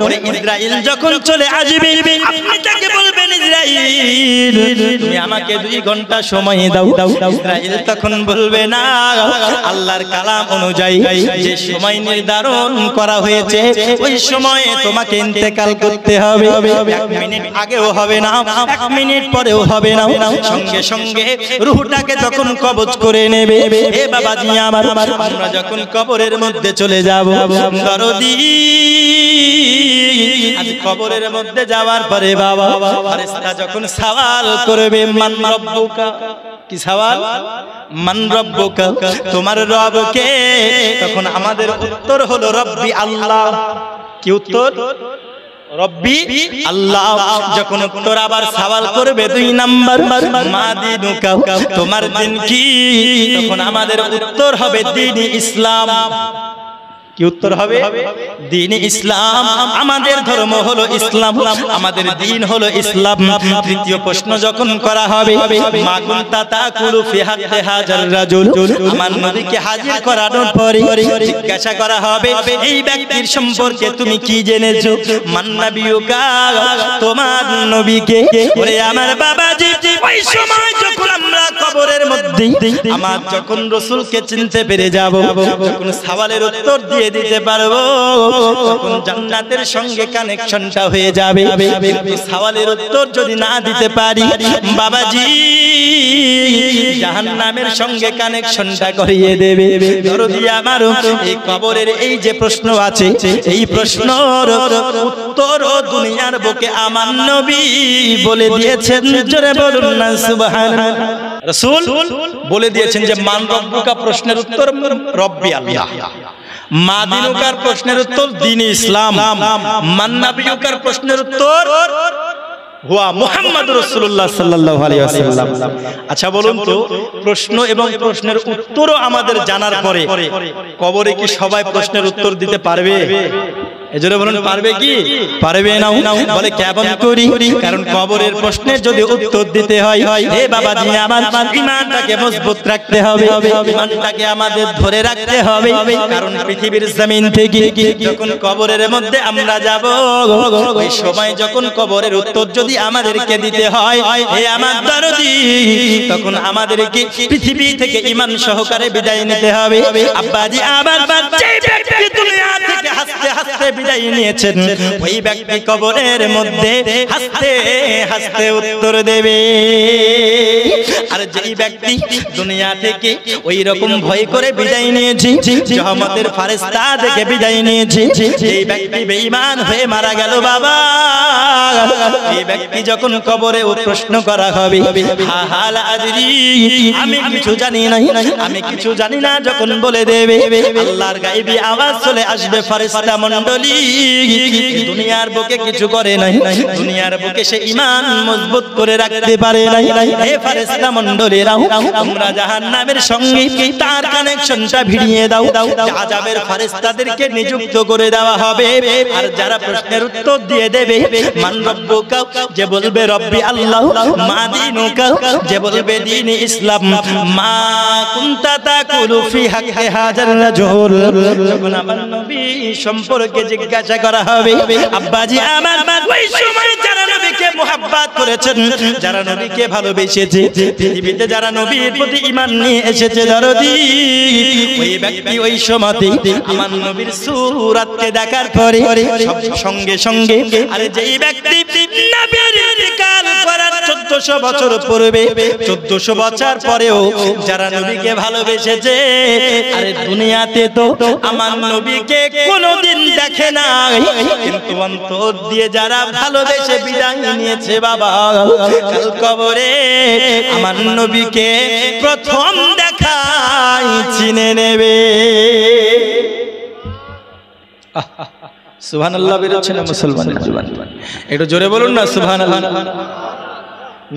ওরে ইসরাইল যখন চলে আসবে আপনি তাকে বলবেন, ইসরাইল তুমি আমাকে 2 ঘন্টা সময় দাও। ইসরাইল তখন বলবে, না, আল্লাহর কালাম অনুযায়ী যে সময় নির্ধারণ করা হয়েছে ওই সময়ে তোমাকে ইন্তেকাল করতে হবে। 1 মিনিট আগেও হবে না, 1 মিনিট পরেও হবে না, সঙ্গে সঙ্গে রূহটাকে যখন কবজ করে নেবে। হে বাবাজি আমার, আমরা যখন কবরের মধ্যে চলে যাব, দরদি আজ কবরের মধ্যে যাওয়ার পরে বাবা ফেরেশতা যখন সওয়াল করবে, মান রব্বুকা, কি সওয়াল? মান রব্বুকা, তোমার রব কে? তখন আমাদের উত্তর হলো রব্বি আল্লাহ। কি উত্তর? রব্বি আল্লাহ। যখন উত্তর আবার সওয়াল করবে 2 নাম্বার, মা দিনুকা, তোমার দিন কি? তখন আমাদের উত্তর হবে দিন ইসলাম। কি উত্তর হবে? দ্বীন ইসলাম, আমাদের ধর্ম হলো ইসলাম, আমাদের দ্বীন হলো ইসলাম। তৃতীয় প্রশ্ন যখন করা হবে, মা কুনতা তাকুলু ফি হাক্কি হাজার রাজুল, আমার নবীকে হাজির করানোর পরে জিজ্ঞাসা করা হবে, এই ব্যক্তির সম্পর্কে তুমি কি জেনেছো? মান নাবিয়ুকা, তোমার নবীকে। ওরে আমার বাবাজি, ওই সময় যখন আমরা কবরের মধ্যে আমার যখন রাসূলকে চিনতে পেরে যাব, যখন সওয়ালের উত্তর দিয়ে দিতে পারবো, তখন জান্নাতের সঙ্গে কানেকশনটা হয়ে যাবে। কিন্তু সওয়ালের উত্তর যদি না দিতে পারি বাবাজি, জাহান্নামের সঙ্গে কানেকশনটা করিয়ে দেবে। দরদি আমার, এই কবরের এই যে প্রশ্ন আছে, এই প্রশ্নের উত্তর দুনিয়ার বুকে আমার নবী বলে দিয়েছেন। জোরে বলুন না সুবহানাল্লাহ। রাসূল বলে দিয়েছেন যে মান রব্বুকা প্রশ্নের উত্তর রব্বি আল্লাহ, মা দিনুকার প্রশ্নের উত্তর দ্বীন ইসলাম, মান নাবিয়ুকার প্রশ্নের উত্তর হুয়া মুহাম্মাদুর রাসূলুল্লাহ সাল্লাল্লাহু আলাইহি ওয়াসাল্লাম। আচ্ছা বলুন তো, প্রশ্ন এবং প্রশ্নের উত্তরও আমাদের জানার পরে কবরে কি সবাই প্রশ্নের উত্তর দিতে পারবে? এজন্য বলুন পারবে কি? পারবে না। বলে কেমন করি? কারণ কবরের প্রশ্নের যদি উত্তর দিতে হয়, হে বাবাজি আমার, ঈমানটাকে মজবুত রাখতে হবে, ঈমানটাকে আমাদের ধরে রাখতে হবে। কারণ পৃথিবীর জমিন থেকে যখন কবরের মধ্যে আমরা যাব, ওই সময় যখন কবরের উত্তর যদি আমাদেরকে দিতে হয়, হে আমার দরদি, তখন আমাদেরকে পৃথিবী থেকে ঈমান সহকারে বিদায় নিতে হবে। আব্বাজি আমার, যে ব্যক্তি দুনিয়া থেকে হাসতে হাসতে বিদায় নিয়েছেন, ওই ব্যক্তি কবরের মধ্যে হাসতে হাসতে উত্তর দেবে। আর যেই ব্যক্তি দুনিয়া থেকে ওই রকম ভয় করে বিদায় নিয়েছে, রহমতের ফেরেশতা দেখে বিদায় নিয়েছে, এই ব্যক্তি বেঈমান হয়ে মারা গেল বাবা। এই ব্যক্তি যখন কবরে প্রশ্ন করা হবে, হা হা লা আদরি, আমি কিছু জানি না, আমি কিছু জানি না যখন বলে দেবে, আল্লাহর গায়বী আওয়াজ চলে আসবে, ফেরেশতা মণ্ডলী দুনিয়ার বুকে কিছু করে নাই, দুনিয়ার বুকে সে ঈমান মজবুত করে রাখতে পারে নাই। হে ফেরেশতা মণ্ডলীরা, তোমরা জাহান্নামের সঙ্গে তার কানেকশনটা ভিড়িয়ে দাও। আযাবের ফেরেশতাদেরকে নিযুক্ত করে দেওয়া হবে। আর যারা প্রশ্নের উত্তর দিয়ে দেবে, মান রব্বুকা, যে বলবে রব্বি আল্লাহ, মা দিনুকা, যে বলবে দ্বীন ইসলাম, মা কুনতা তাকুলু ফি হাক্কি হাজার রাজুল, যখন আমার নবী সম্পর্কে জিজ্ঞাসা করা হবে, আব্বাজি আমার, ওই সময় যারা নবীকে মুহাব্বত করেছেন, যারা নবীকে ভালোবেসেছে, পৃথিবীতে যারা নবীর প্রতি ঈমান নিয়ে এসেছে দরদি, ওই ব্যক্তি ওই সময়তে আমার নবীর সূরাতকে দেখার পরে সঙ্গে সঙ্গে, আরে যেই ব্যক্তি নবীর ইন্তিকাল করার 1400 বছর পূর্বে, 1400 বছর পরেও যারা নবীকে ভালোবেসেছে, আরে দুনিয়াতে তো আমার নবীকে কোনোদিন দেখে নাই, কিন্তু অন্তর দিয়ে যারা ভালোবেসে বিদায় নিয়েছে বাবা, কাল কবরে আমার নবীকে প্রথম দেখাই চিনে নেবে। সুবহানাল্লাহ বেরোচ্ছে না মুসলমানের জবান? একটু জোরে বলুন না সুবহানাল্লাহ।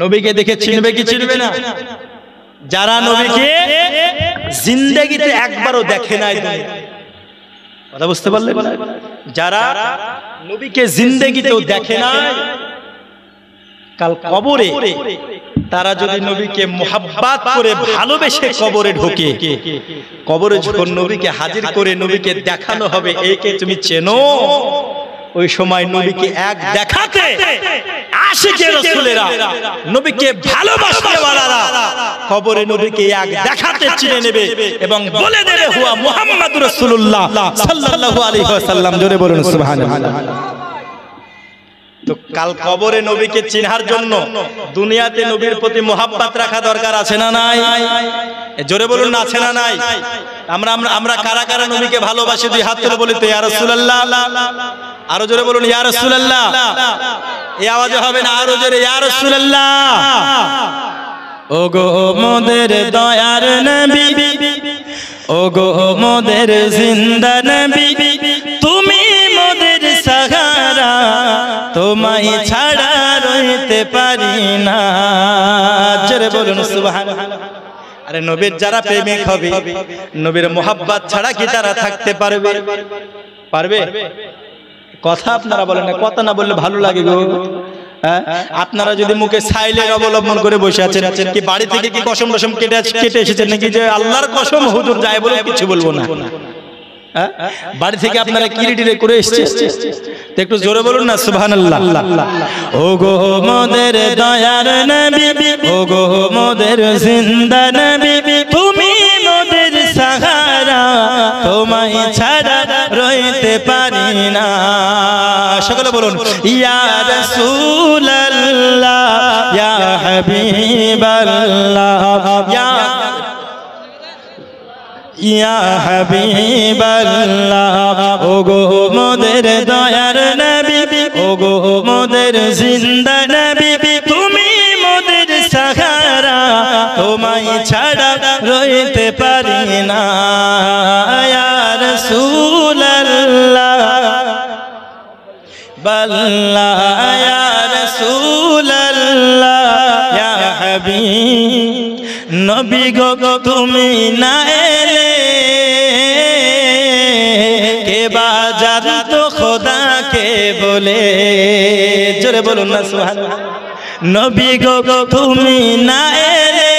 নবীকে দেখে চিনবে কি চিনবে না? যারা নবীকে জিন্দেগিতে একবারও দেখে নাই, কথা বুঝতে পারলেন? যারা নবীকে জিন্দেগিতেও দেখে নাই, কাল কবরে তারা যদি নবীকে মুহাব্বত করে ভালোবেসে কবরে ঢোকে, কবরে যখন নবীকে হাজির করে নবীকে দেখানো হবে, একে তুমি চেনো, ওই সময় নবীকে এক দেখাতে আশিকে রাসূলেরা, নবীকে ভালোবাসনেওয়ালারা কবরে নবীকে এক দেখাতে চিনে নেবে এবং বলে দেবে হুয়া মুহাম্মাদুর রাসূলুল্লাহ সাল্লাল্লাহু আলাইহি ওয়াসাল্লাম। জোরে বলুন সুবহানাল্লাহ। তো কাল কবরে নবীকে চিনার জন্য দুনিয়াতে নবীর প্রতি মুহাব্বত রাখা দরকার আছে না নাই? জোরে বলুন না, আছে না নাই? আমরা আমরা কারা কারা নবীকে ভালোবাসি? দুই হাত তুলে বলি তো ইয়া রাসূলুল্লাহ। আরো জোরে বলুন ইয়া রাসূলুল্লাহ। এই আওয়াজে হবে না, আরো জোরে ইয়া রাসূলুল্লাহ। ওগো মোদের দয়ার নবী, ওগো মোদের জিন্দা নবী, তুমি মোদের সাহারা, তোমায় ছাড়া রইতে পারি না। জোরে বলুন সুবহানাল্লাহ। আরে নবীর যারা প্রেমিক হবে, নবীর মোহাব্বত ছাড়া কি তারা থাকতে পারবে? পারবে? কথা আপনারা বলেন না, কথা না বললে ভালো লাগে গো। আপনারা যদি মুখে সাইলেন্ট অবলম্বন করে বসে আছেন, কি বাড়ি থেকে কি কসম টসম কেটে এসেছেন নাকি যে আল্লাহর কসম হুজুর যায় বলে কিছু বলবো না? বাড়ি থেকে আপনারা কিরিটিরে করে এসেছেন, একটু জোরে বলুন না সুবহানাল্লাহ। ও গো মোদের দয়ার নবী, ও গো মোদের জিন্দা নবী, তুমি মোদের সাহারা, তোমায় ছাড়া রইতে পারি না। সকলে বলুন ইয়া রাসূলুল্লাহ, ইয়া হাবিবাল্লাহ, ইয়া হাবিবাল্লাহ। ও গো মোদের দয়ার নবী, ও গো মোদের জিন্দা নবী, তুমি মোদের সাহারা, তোমায় ছাড়া রইতে পারি না। ইয়া রাসূলুল্লাহ বাল্লাহ, ইয়া রাসূলুল্লাহ, ইয়া হাবিব নবী গো তুমি না এলে কে বাজার তো খোদা কে বলে। জোরে বলুন না সুবহানাল্লাহ। নবী গো তুমি না এলে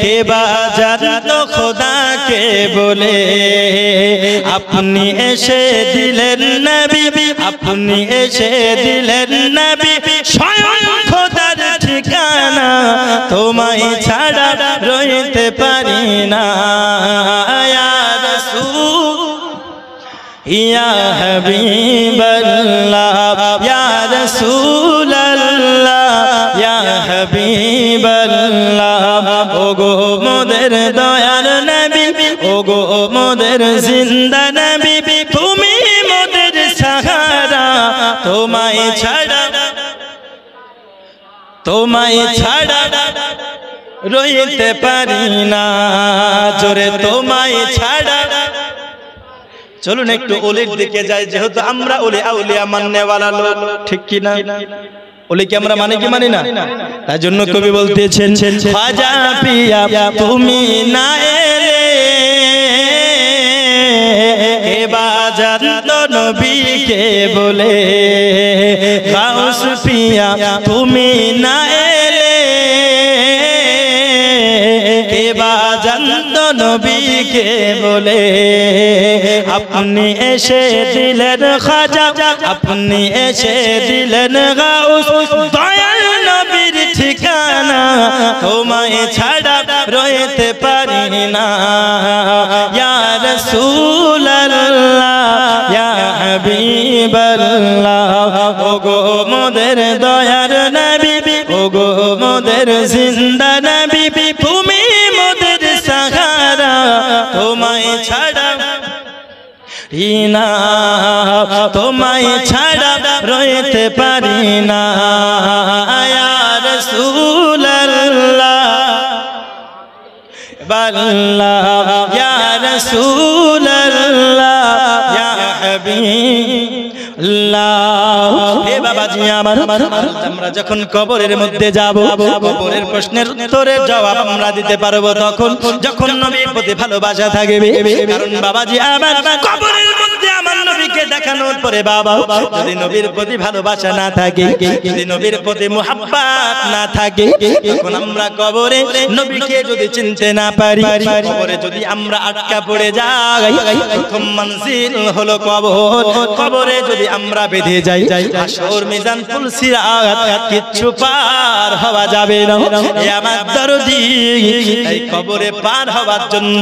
কে বাজার তো খোদা কে বলে। আপনি এসে দিলেন নবী, আপনি এসে দিলেন নবী, স্বয়ং খোদার ঠিকানা, তোমায় ছাড়া রইতে পারি না। ইয়া রাসূল, ইয়া হাবিবাল্লাহ, ইয়া রাসূলুল্লাহ, ইয়া হাবিবাল্লাহ। ও গো মোদের দয়ার নবী, ও গো মোদের জিন্দা নবী, তুমি মোদের সাহারা, তোমায় ছাড়া, তোমায় ছাড়া রইতে পারি না। জোরে তোমায় ছাড়া। চলুন একটু ওলির দিকে যাই, যেহেতু আমরা ওলি আউলিয়া মাননেওয়ালা লোক, ঠিক কি না? ওলিকে আমরা মানে কি মানি না? তার জন্য কবি বলতেছেন খাজা পিয়া তুমি না এলে কে বাজার তো নবীকে বলে। গাউস পিয়া তুমি না এলে কে বাজার তো নবীকে বলে। আপনি এসে দিলেন খাজা, আপনি এসে দিলেন গাউস, দয়াল নবীর ঠিকানা, তোমায় ছাড়া রইতে পারি না। ইয়া রাসূলুল্লাহ, ইয়া হাবিবাল্লাহ। ও গো মোদের দয়ার নবী, ও গো মোদের জিন্দা নবী, তুমি মোদের সাহারা, তোমায় ছাড়া না, তোমায় ছাড়া রইতে পারি না। ইয়া রাসূলুল্লাহ বাল্লাহ, ইয়া রাসূলুল্লাহ, ইয়া হাবিবাল্লাহ। হে বাবাজি আমার, আমরা যখন কবরের মধ্যে যাব, কবরের প্রশ্নের উত্তরের জবাব আমরা দিতে পারবো তখন যখন নবীর প্রতি ভালোবাসা থাকবে। কারণ বাবাজি আমার, কবরের মধ্যে আমার নবীকে দেখানোর পরে বাবা যদি নবীর প্রতি ভালোবাসা না থাকে, যদি নবীর প্রতি মুহাব্বত না থাকে, তখন আমরা কবরে নবীকে যদি চিনতে না পারি, কবরে যদি আমরা আটকা পড়ে যাই, প্রথম মঞ্জিল হলো কবর। কবরে যদি আমরা বেঁধে যাই, হাসর মিজান পুল সিরাত কিচ্ছু পার হওয়া যাবে না। এ আমার দরদি, এই কবরে পার হওয়ার জন্য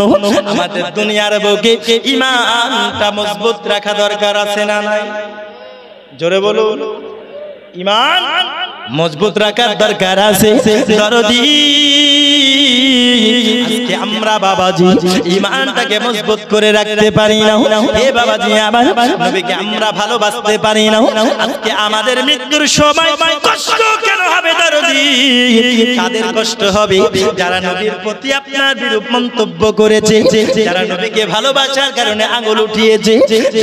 আমাদের দুনিয়ার বুকে ঈমানটা মজবুত রাখা দরকার আছে না নাই? জোরে বলুন, ঈমান মজবুত রাখার দরকার আছে দরদি। আজকে আমরা বাবাজি ঈমানটাকে মজবুত করে রাখতে পারি না। হে বাবাজি আমার, নবীকে আমরা ভালোবাসতে পারি না। আজকে আমাদের মৃত্যুর সময় কষ্ট কেন হবে দরদি? কাদের কষ্ট হবে? যারা নবীর প্রতি আপনার বিরূপ মন্তব্য করেছে, যারা নবীকে ভালোবাসার কারণে আঙুল উঠিয়েছে,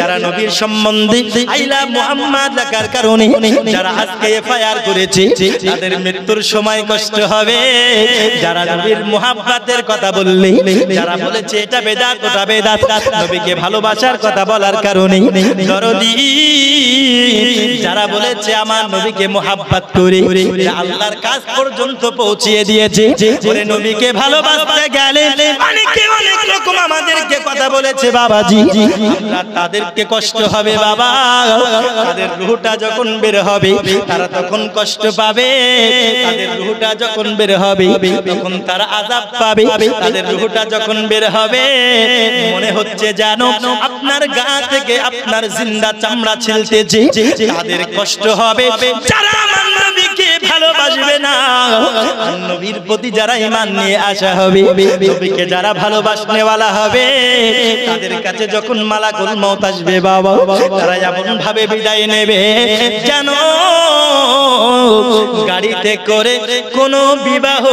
যারা নবীর সম্বন্ধে আইলা মুহাম্মদ লেখার কারণে যারা আজকে এফআইআর করেছে, দিয়েছে তাদের মৃত্যুর সময় কষ্ট হবে। যারা নবীর মুহাব্বতের কথা বললে, যারা বলেছে এটা বেদাত ওটা বেদাত, নবীকে ভালোবাসার কথা বলার কারণে দরদি, যারা বলেছে আমার নবীকে মুহাব্বত করে আল্লাহর কাজ পর্যন্ত পৌঁছিয়ে দিয়েছে, ওরে নবীকে ভালোবাসতে গেলে অনেকে অনেক রকম আমাদেরকে কথা বলেছে বাবাজি, আমরা তাদেরকে কষ্ট হবে বাবা। তাদের রূহটা যখন বের হবে তারা তখন কষ্ট পাবে, তাদের রূহটা যখন বের হবে তখন তারা আযাব পাবে, তাদের রূহটা যখন বের হবে মনে হচ্ছে জানো আপনার গা থেকে আপনার জিন্দা চামড়া ছিলতেছে, তাদের কষ্ট হবে। যারা আমার নবীকে ভালোবাসবে না, নবীর প্রতি যারা ঈমান নিয়ে আসা হবে, নবীকে যারা ভালোবাসনেওয়ালা হবে, তাদের কাছে যখন মালাকুল মউত আসবে বাবা, তারা এমন ভাবে বিদায় নেবে যেন গাড়িতে করে কোন বিবাহ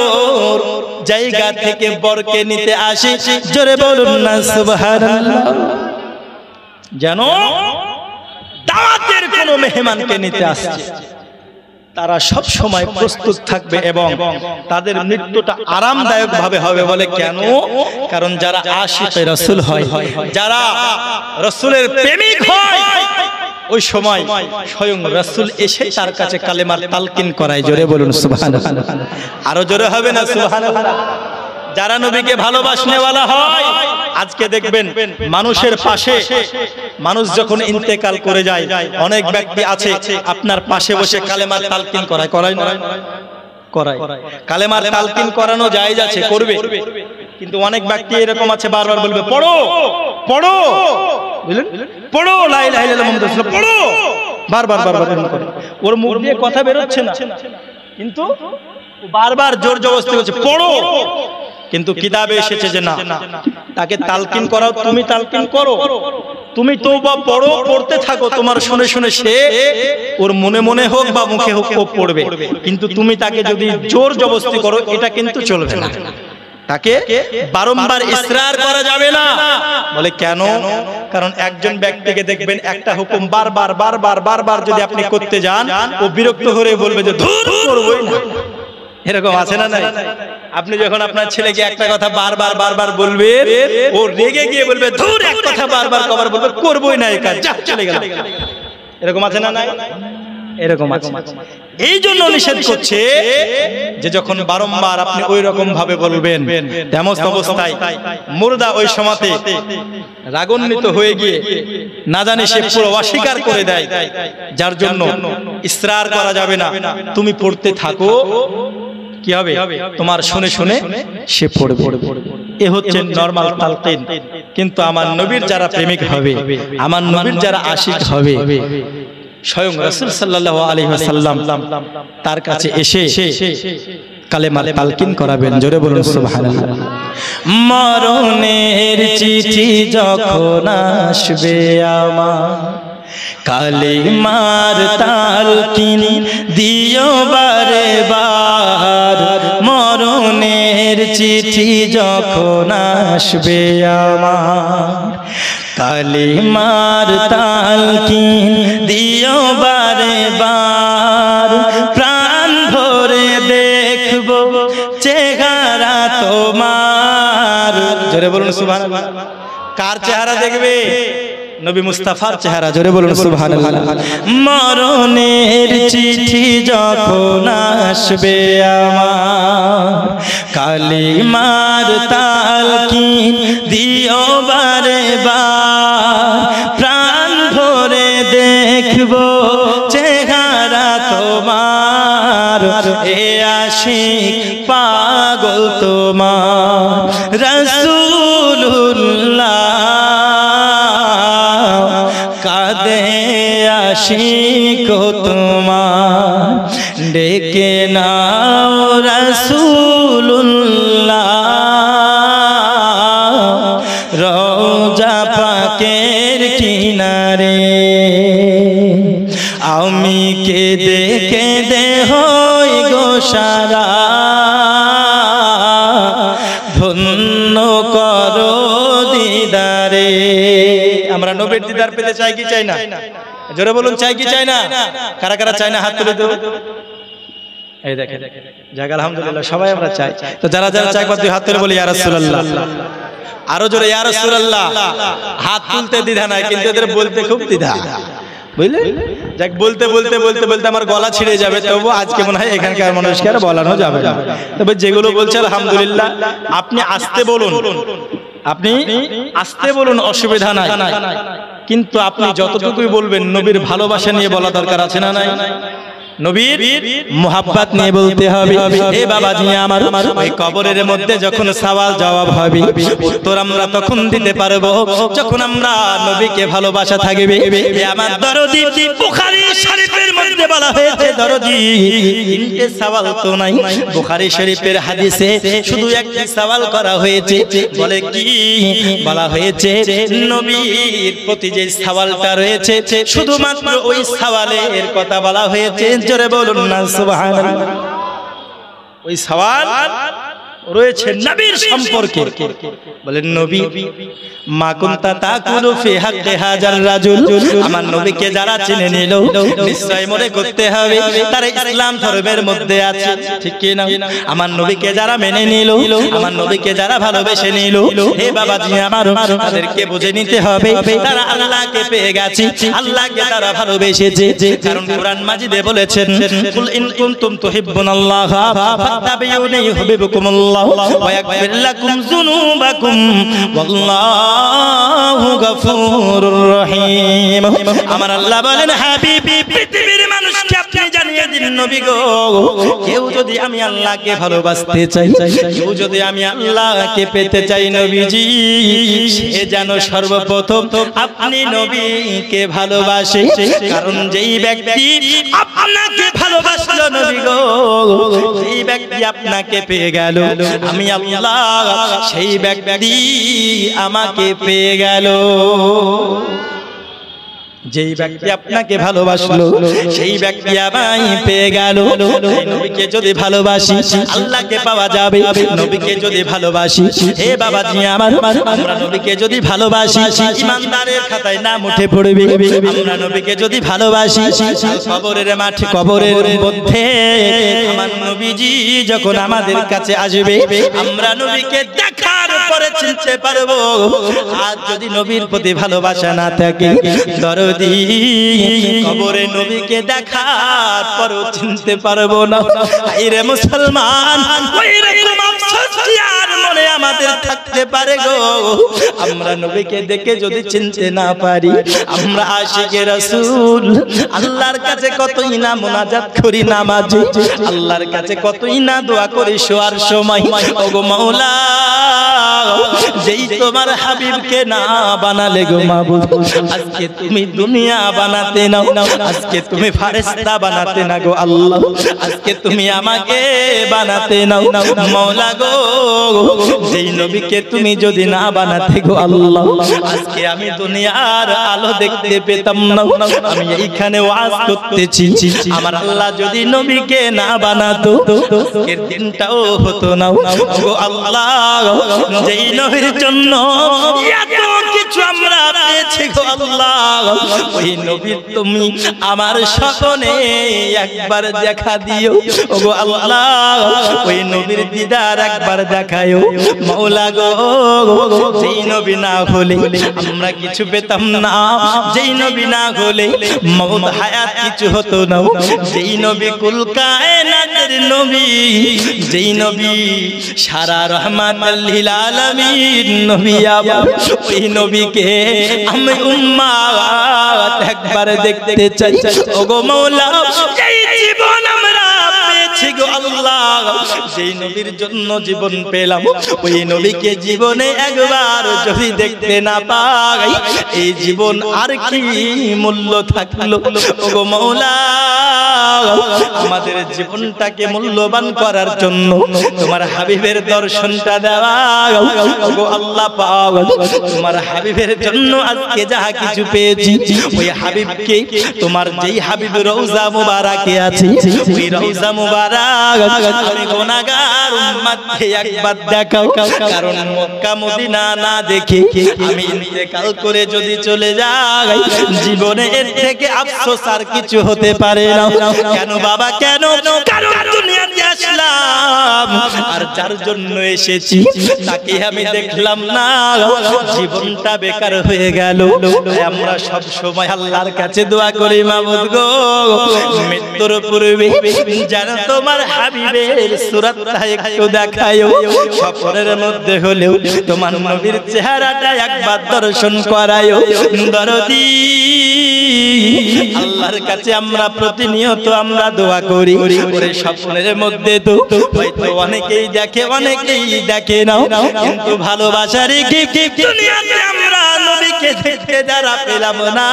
জায়গা থেকে বরকে নিতে আসে। জোরে বলুন না সুবহানাল্লাহ। যেন দাওয়াতের কোন মেহমানকে নিতে আসছে, তারা সব সময় প্রস্তুত থাকবে এবং তাদের মৃত্যুটা আরামদায়ক ভাবে হবে। বলে কেন? কারণ যারা আশিকে রাসূল হয়, যারা রাসূলের প্রেমিক হয়, ওই সময় স্বয়ং রাসূল এসে তার কাছে কালেমার তালকিন করায়। জোরে বলুন সুবহানাল্লাহ। আরো জোরে হবে না সুবহানাল্লাহ। যারা নবীকে ভালোবাসনেওয়ালা হয়, আজকে দেখবেন মানুষের পাশে মানুষ যখন ইন্তেকাল করে যায়, অনেক ব্যক্তি আছে আপনার পাশে বসে কালেমার তালকিন করায়। করায় না? করায়। কালেমার তালকিন করানো জায়েজ আছে, করবে। কিন্তু অনেক ব্যক্তি এরকম আছে বারবার বলবে পড়ো পড়ো, বুঝলেন, পড়ো লা ইলাহা ইল্লাল্লাহ মুহাম্মাদুর রাসূলুল্লাহ, পড়ো, বারবার বারবার করে। ওর মুখ দিয়ে কথা বের হচ্ছে না, কিন্তু বারবার জোর জবরদস্তি করছে পড়ো। কিন্তু কিতাবে এসেছে যে না, তাকে তালকিন করাও, তুমি তালকিন করো, তুমি তওবা পড়ো, পড়তে থাকো, তোমার শুনে শুনে সে ওর মনে মনে হোক বা মুখে হোক ও পড়বে। কিন্তু তুমি তাকে যদি জোর জবরদস্তি করো এটা কিন্তু চলবে না, তাকে বারংবার ইসরার করা যাবে না। বলে কেন? কারণ একজন ব্যক্তিকে দেখবেন একটা হুকুম বারবার বারবার বারবার যদি আপনি করতে যান, ও বিরক্ত হয়ে বলবে যে ধুর করবই না। এরকম আছে না নাই? আপনি যখন আপনার ছেলেকে একটা কথা বারবার বারবার বলবেন, ও রেগে গিয়ে বলবে ধুর, এক কথা বারবার কবার বলবে করবই না এই কাজ, যা চলে গেল। এরকম আছে না নাই? এরকম আছে। এই জন্য নিষেধ করছে যে যখন বারংবার আপনি ওই রকম ভাবে বলবেন, তেমন অবস্থায় মুর্দা ওই সময়তে রাগান্বিত হয়ে গিয়ে না জানি সে পুরো অস্বীকার করে দেয়, যার জন্য ইসরার করা যাবে না। তুমি পড়তে থাকো, কি হবে? তোমার শুনে শুনে সে পড়বে। এ হচ্ছে নরমাল তালকিন। কিন্তু আমার নবীর যারা প্রেমিক হবে, আমার নবীর যারা আশিক হবে, স্বয়ং রাসূল সাল্লাল্লাহু আলাইহি ওয়াসাল্লাম তার কাছে এসে কালেমার তালকিন করাবেন। জোরে বলুন সুবহানাল্লাহ। মরণের চিঠি যখন আসবে আমার, কালেমার তালকিন দিও বারে বার। মরণের চিঠি যখন আসবে আমার, কালেমার তালকিন দিও বারে বার। প্রাণ ভরে দেখব চেহারা তোমার। জোরে বলুন সুবহানাল্লাহ। কার চেহারা দেখবে? নবী মুস্তাফার চেহারা। জোরে বলুন সুবহানাল্লাহ। মরণের চিঠি যখন আসবে আমার, কালিমার তালকিন দিও বারে বার। প্রাণ ভরে দেখব চেহারা তোমার, এ আশিক পাগল তোমার রাসূলুল্লাহ। কাঁদে আশিক তোমার, ডেকে নাও রাসূলুল্লাহ। রওজা পাকের কিনারে আমি কেঁদে কেঁদে হই গো সারা। ধন্য করো দিদারে। আমরা নবীর দিদার পেতে চাই কি চাই না? জোরে বলুন, চাই কি চাই না? কারা কারা চাই না হাত তুলে দেব। এই দেখেন, যাক আলহামদুলিল্লাহ সবাই আমরা চাই। তো যারা যারা চাই একবার দুই হাত তুলে বলি ইয়া রাসূলুল্লাহ, আরো জোরে ইয়া রাসূলুল্লাহ। হাত তুলতে দ্বিধা নাই, কিন্তু এদের বলতে খুব দ্বিধা, বুঝলেন? যাক বলতে বলতে বলতে বলতে আমার গলা ছিঁড়ে যাবে, তবু আজকে মনে হয় এখানকার মানুষকে আর বলানো যাবে না। তবে যেগুলো বলছে আলহামদুলিল্লাহ, আপনি আসতে বলুন, আপনি আসতে বলুন, অসুবিধা নাই, কিন্তু আপনি যতটুকুই বলবেন নবীর ভালোবাসা নিয়ে বলা দরকার আছে না নাই? নবীর মুহাব্বত নিয়ে বলতে হবে। হে বাবাজি আমার, ওই কবরের মধ্যে যখন সওয়াল জবাব হবে, উত্তর আমরা তখন দিতে পারবো যখন আমরা নবীকে ভালোবাসা থাকবে। হে আমার দরদি, বুখারী শরীফের মধ্যে বলা হয়েছে দরদি তিনটে সওয়াল তো নাই, বুখারী শরীফের হাদিসে শুধু একটি সওয়াল করা হয়েছে। বলে কি বলা হয়েছে? নবীর প্রতি যে সওয়ালটা রয়েছে শুধুমাত্র ওই সওয়ালের কথা বলা হয়েছে। জোরে বলুন না সুবহানাল্লাহ। ওই সওয়াল রয়েছে নবীর সম্পর্কে। বলেন নবী মা কুনতা তাকুলু ফি হাক্কি হাজার রাজুল, আমার নবীকে যারা চিনে নিল নিশ্চয় মনে করতে হবে তারা ইসলাম ধর্মের মধ্যে আছে, ঠিক কি না? আমার নবীকে যারা মেনে নিল, আমার নবীকে যারা ভালোবেসে নিল, হে বাবাজি আমার, তাদেরকে বুঝে নিতে হবে তারা আল্লাহকে পেয়ে গেছে, আল্লাহকে তারা ভালোবেসেছে। কারণ কোরআন মাজিদে বলেছেন কুল ইন কুনতুম তুহিব্বুনাল্লাহ ফাত্তাবিউনি ইউহিব্বুকুমুল্লাহ ওয়া ইয়াগফির লাকুম যুনুবাকুম ওয়াল্লাহু গফুরুর রহিম। আমার আল্লাহ বলেন হাবিবি, পৃথিবীর মানুষকে আপনি জানিয়ে দিন নবী গো, কেউ যদি আমি আল্লাহকে ভালোবাসতে চাই, কেউ যদি আমি আল্লাহকে পেতে চাই নবীজি, সে যেন সর্বপ্রথম আপনি নবীকে ভালোবাসে। কারণ যেই ব্যক্তি আপনাকে ভালোবাসলো নবী গো, সেই ব্যক্তি আপনাকে পেয়ে গেল, আমি আল্লাহ সেই ব্যক্তি আমাকে পেয়ে গেল। যেই ব্যক্তি আপনাকে ভালোবাসলো সেই ব্যক্তি আমায় পেয়ে গেল। এই নবীকে যদি ভালোবাসি আল্লাহকে পাওয়া যাবে, নবীকে যদি ভালোবাসি হে বাবাজি আমার, আমরা নবীকে যদি ভালোবাসি ইমানদারের খাতায় নাম উঠে পড়বে। আমরা নবীকে যদি ভালোবাসি কবরের মাঠে, কবরের মধ্যে আমার নবীজি যখন আমাদের কাছে আসবে, আমরা নবীকে দেখার পরে চিনতে পারবো। আর যদি নবীর প্রতি ভালোবাসা না থাকে দরদ কবরে নবীকে দেখার পরও চিনতে পারবো না। আইরে মুসলমান, ওইরকম আফসোস কি আর মনে আমাদের থাকতে পারে গো? আমরা নবীকে দেখে যদি চিনতে না পারি, আমরা আশিকে রাসূল, আল্লাহর কাছে কতই না মুনাজাত করি নামাজে, আল্লাহর কাছে কতই না দোয়া করি শোয়ার সময়। ওগো মাওলা, যেই তোমার হাবিবকে না বানালে গো মাবুদ, আজকে তুমি দুনিয়া বানাতে নাও, আজকে তুমি ফেরেশতা বানাতে না গো আল্লাহ, আজকে তুমি আমাকে বানাতে নাও মাওলা গো। যেই নবীকে তুমি যদি না বানাতে গো আল্লাহ, আজকে আমি দুনিয়ার আলো দেখতে পেতাম না। আমি এইখানে ওয়াজ করতেছি, আমার আল্লাহ যদি নবীকে না বানাতো আজকের দিনটাও হতো না গো আল্লাহ। যেই নবীর জন্য এত কিছু আমরা পেয়েছি গো আল্লাহ, ওই নবী তুমি আমার স্বপ্নে একবার দেখা দিও ওগো আল্লাহ, ওই নবীর দিদার একবার দেখায়ো মাওলা গো। যেই নবী না হলে আমরা কিছু পেতাম না, যেই নবী না হলে মওত হায়াত কিছু হতো না। যেই নবী কুল কায়নাতের নবী, যেই নবী সারা রহমাতুল লিল আলামিন নবী, ওই নবীকে আমি উম্মত একবার দেখতে চাই ওগো মাওলা। এই জীবন আমরা পেয়েছি গো আল্লাহ, যেই নবীর জন্য জীবন পেলাম, ওই নবীকে জীবনে একবার যদি দেখতে না পাই, এই জীবন আর কি মূল্য থাকলো ওগো মাওলা। আমাদের জীবনটাকে মূল্যবান করার জন্য তোমার হাবিবের দর্শনটা দেওয়া ওগো আল্লাহ পাক। তোমার হাবিবের জন্য আজকে যা কিছু পেয়েছি, ওই হাবিবকে, তোমার যেই হাবিব রওজা মুবারাকে আছে, ওই রওজা মুবারক আমি গুনাহগার উম্মতকে একবার দেখাও। কারণ মক্কা মদিনা না দেখে আমি ইন্তেকাল করে যদি চলে যাই, জীবনে এর থেকে আফসোস আর কিছু হতে পারে না। কেন বাবা কেন? কারণ দুনিয়াতে আসলাম আর যার জন্য এসেছি তাকে আমি দেখলাম না, জীবনটা বেকার হয়ে গেল। আমরা সব সময় আল্লাহর কাছে দোয়া করি, মাবুদ গো মৃত্যুর পূর্বে যেন তোমার হাবিবের সূরাতটা একটু দেখায়ো, স্বপ্নের মধ্যে হলেও তোমার নবীর চেহারাটা একবার দর্শন করায়ো। দরদি আল্লাহর কাছে আমরা প্রতিনিয়ত আমরা দোয়া করি, ওরে স্বপ্নের মধ্যে তো হয়তো অনেকেই দেখে অনেকেই দেখে না, কিন্তু ভালোবাসার কি দুনিয়াতে আমরা নবীকে দেখতে যারা পেলাম না,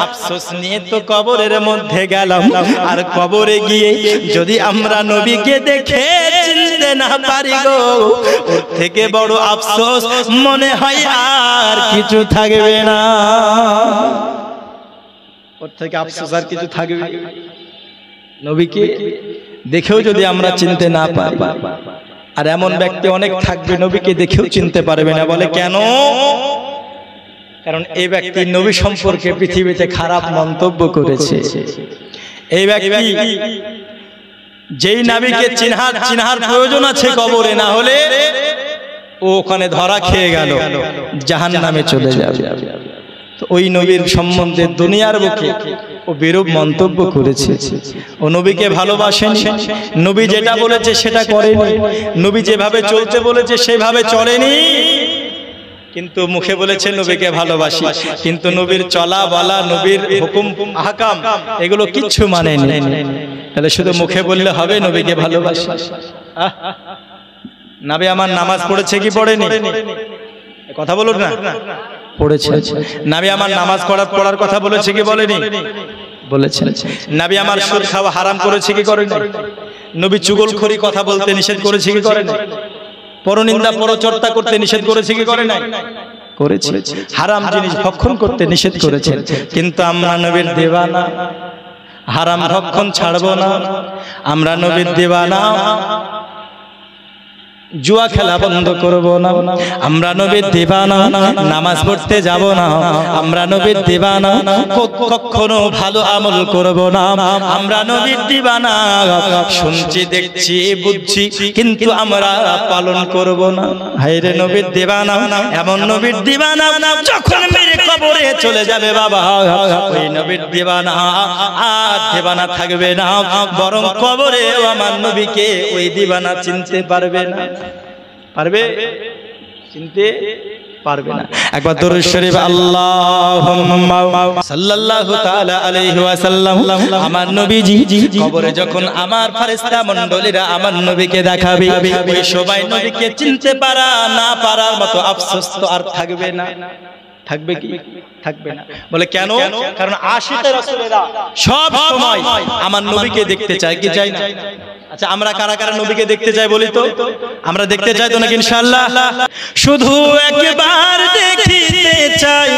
আফসোস নিয়ে তো কবরের মধ্যে গেলাম। আর কবরে গিয়ে যদি আমরা নবীকে দেখে চিনতে না পারি গো, ওর থেকে বড় আফসোস মনে হয় আর কিছু থাকবে না। ওর থেকে আফসোস আর কিছু থাকবে? নবীকে দেখেও যদি আমরা চিনতে না পারি। আর এমন ব্যক্তি অনেক থাকবে নবীকে দেখেও চিনতে পারবে না। বলে কেন? কারণ এই ব্যক্তি নবী সম্পর্কে পৃথিবীতে খারাপ মন্তব্য করেছে। এই ব্যক্তি যেই নবীকে চিনহার প্রয়োজন আছে কবরে, না হলে ও ওখানে ধরা খেয়ে গেল, জাহান্নামে চলে যাবে। তো ওই নবীর সম্বন্ধে দুনিয়ার বুকে ও বিরূপ মন্তব্য করেছে। ও নবীকে ভালোবাসেন, নবী যেটা বলেছে সেটা করেনি, নবী যেভাবে চলতে বলেছে সেভাবে চলেনি, কিন্তু মুখে বলেছে নবীকে ভালোবাসি, কিন্তু নবীর চলা বলা, নবীর হুকুম আহকাম এগুলো কিচ্ছু মানেনি। তাহলে শুধু মুখে বললে হবে নবীকে ভালোবাসি? নবী আমার নামাজ পড়েছে কি পড়েনি? কথা বলুন না। পড়েছে। নবী আমার নামাজ পড়ার কথা বলেছে কি বলেনি? বলেছেন। নবী আমার সুদ খাওয়া হারাম করেছে কি করেনি? নবী চুগলখড়ি কথা বলতে নিষেধ করেছে কি করেনি? পরনিন্দা পরচর্চা করতে নিষেধ করেছে কি করে নাই? করেছে। হারাম জিনিস ভক্ষণ করতে নিষেধ করেছেন, কিন্তু আমরা নবীর দিওয়ানা, হারাম ভক্ষণ ছাড়বো না। আমরা নবীর দিওয়ানা, জুয়া খেলা বন্ধ করব না। আমরা নবীর দিওয়ানা, নামাজ পড়তে যাব না। আমরা নবীর দিওয়ানা, কখনো ভালো আমল করব না। আমরা নবীর দিওয়ানা, শুনছি দেখছি বুঝছি কিন্তু আমরা পালন করব না। হায়রে নবীর দিওয়ানা, এমন নবীর দিওয়ানা যখন মেরে কবরে চলে যাবে বাবা, ওই নবীর দিওয়ানা আর দিওয়ানা থাকবে না, বরং কবরেও আমার নবীকে ওই দিওয়ানা চিনতে পারবে না। পারবে? চিনতে পারবে না। একবার দরুদ শরীফ আল্লাহুম্মা সাল্লাল্লাহু তাআলা আলাইহি ওয়াসাল্লাম। আমার নবীজি কবরে যখন আমার ফেরেশতা মণ্ডলীরা আমার নবীকে দেখাবে, ওই সবাই নবীকে চিনতে পারা না পারার মতো আফসোস তো আর থাকবে না। থাকবে কি? থাকবে না। বলে কেন? কারণ আশিকে রাসূলেরা সব সময় আমার নবীকে দেখতে চায়, কি চায় না? আচ্ছা, আমরা কারা কারা নবীকে দেখতে চাই বলি তো? আমরা দেখতে চাই তো নাকি? ইনশাআল্লাহ। শুধু একবার দেখিতে চাই,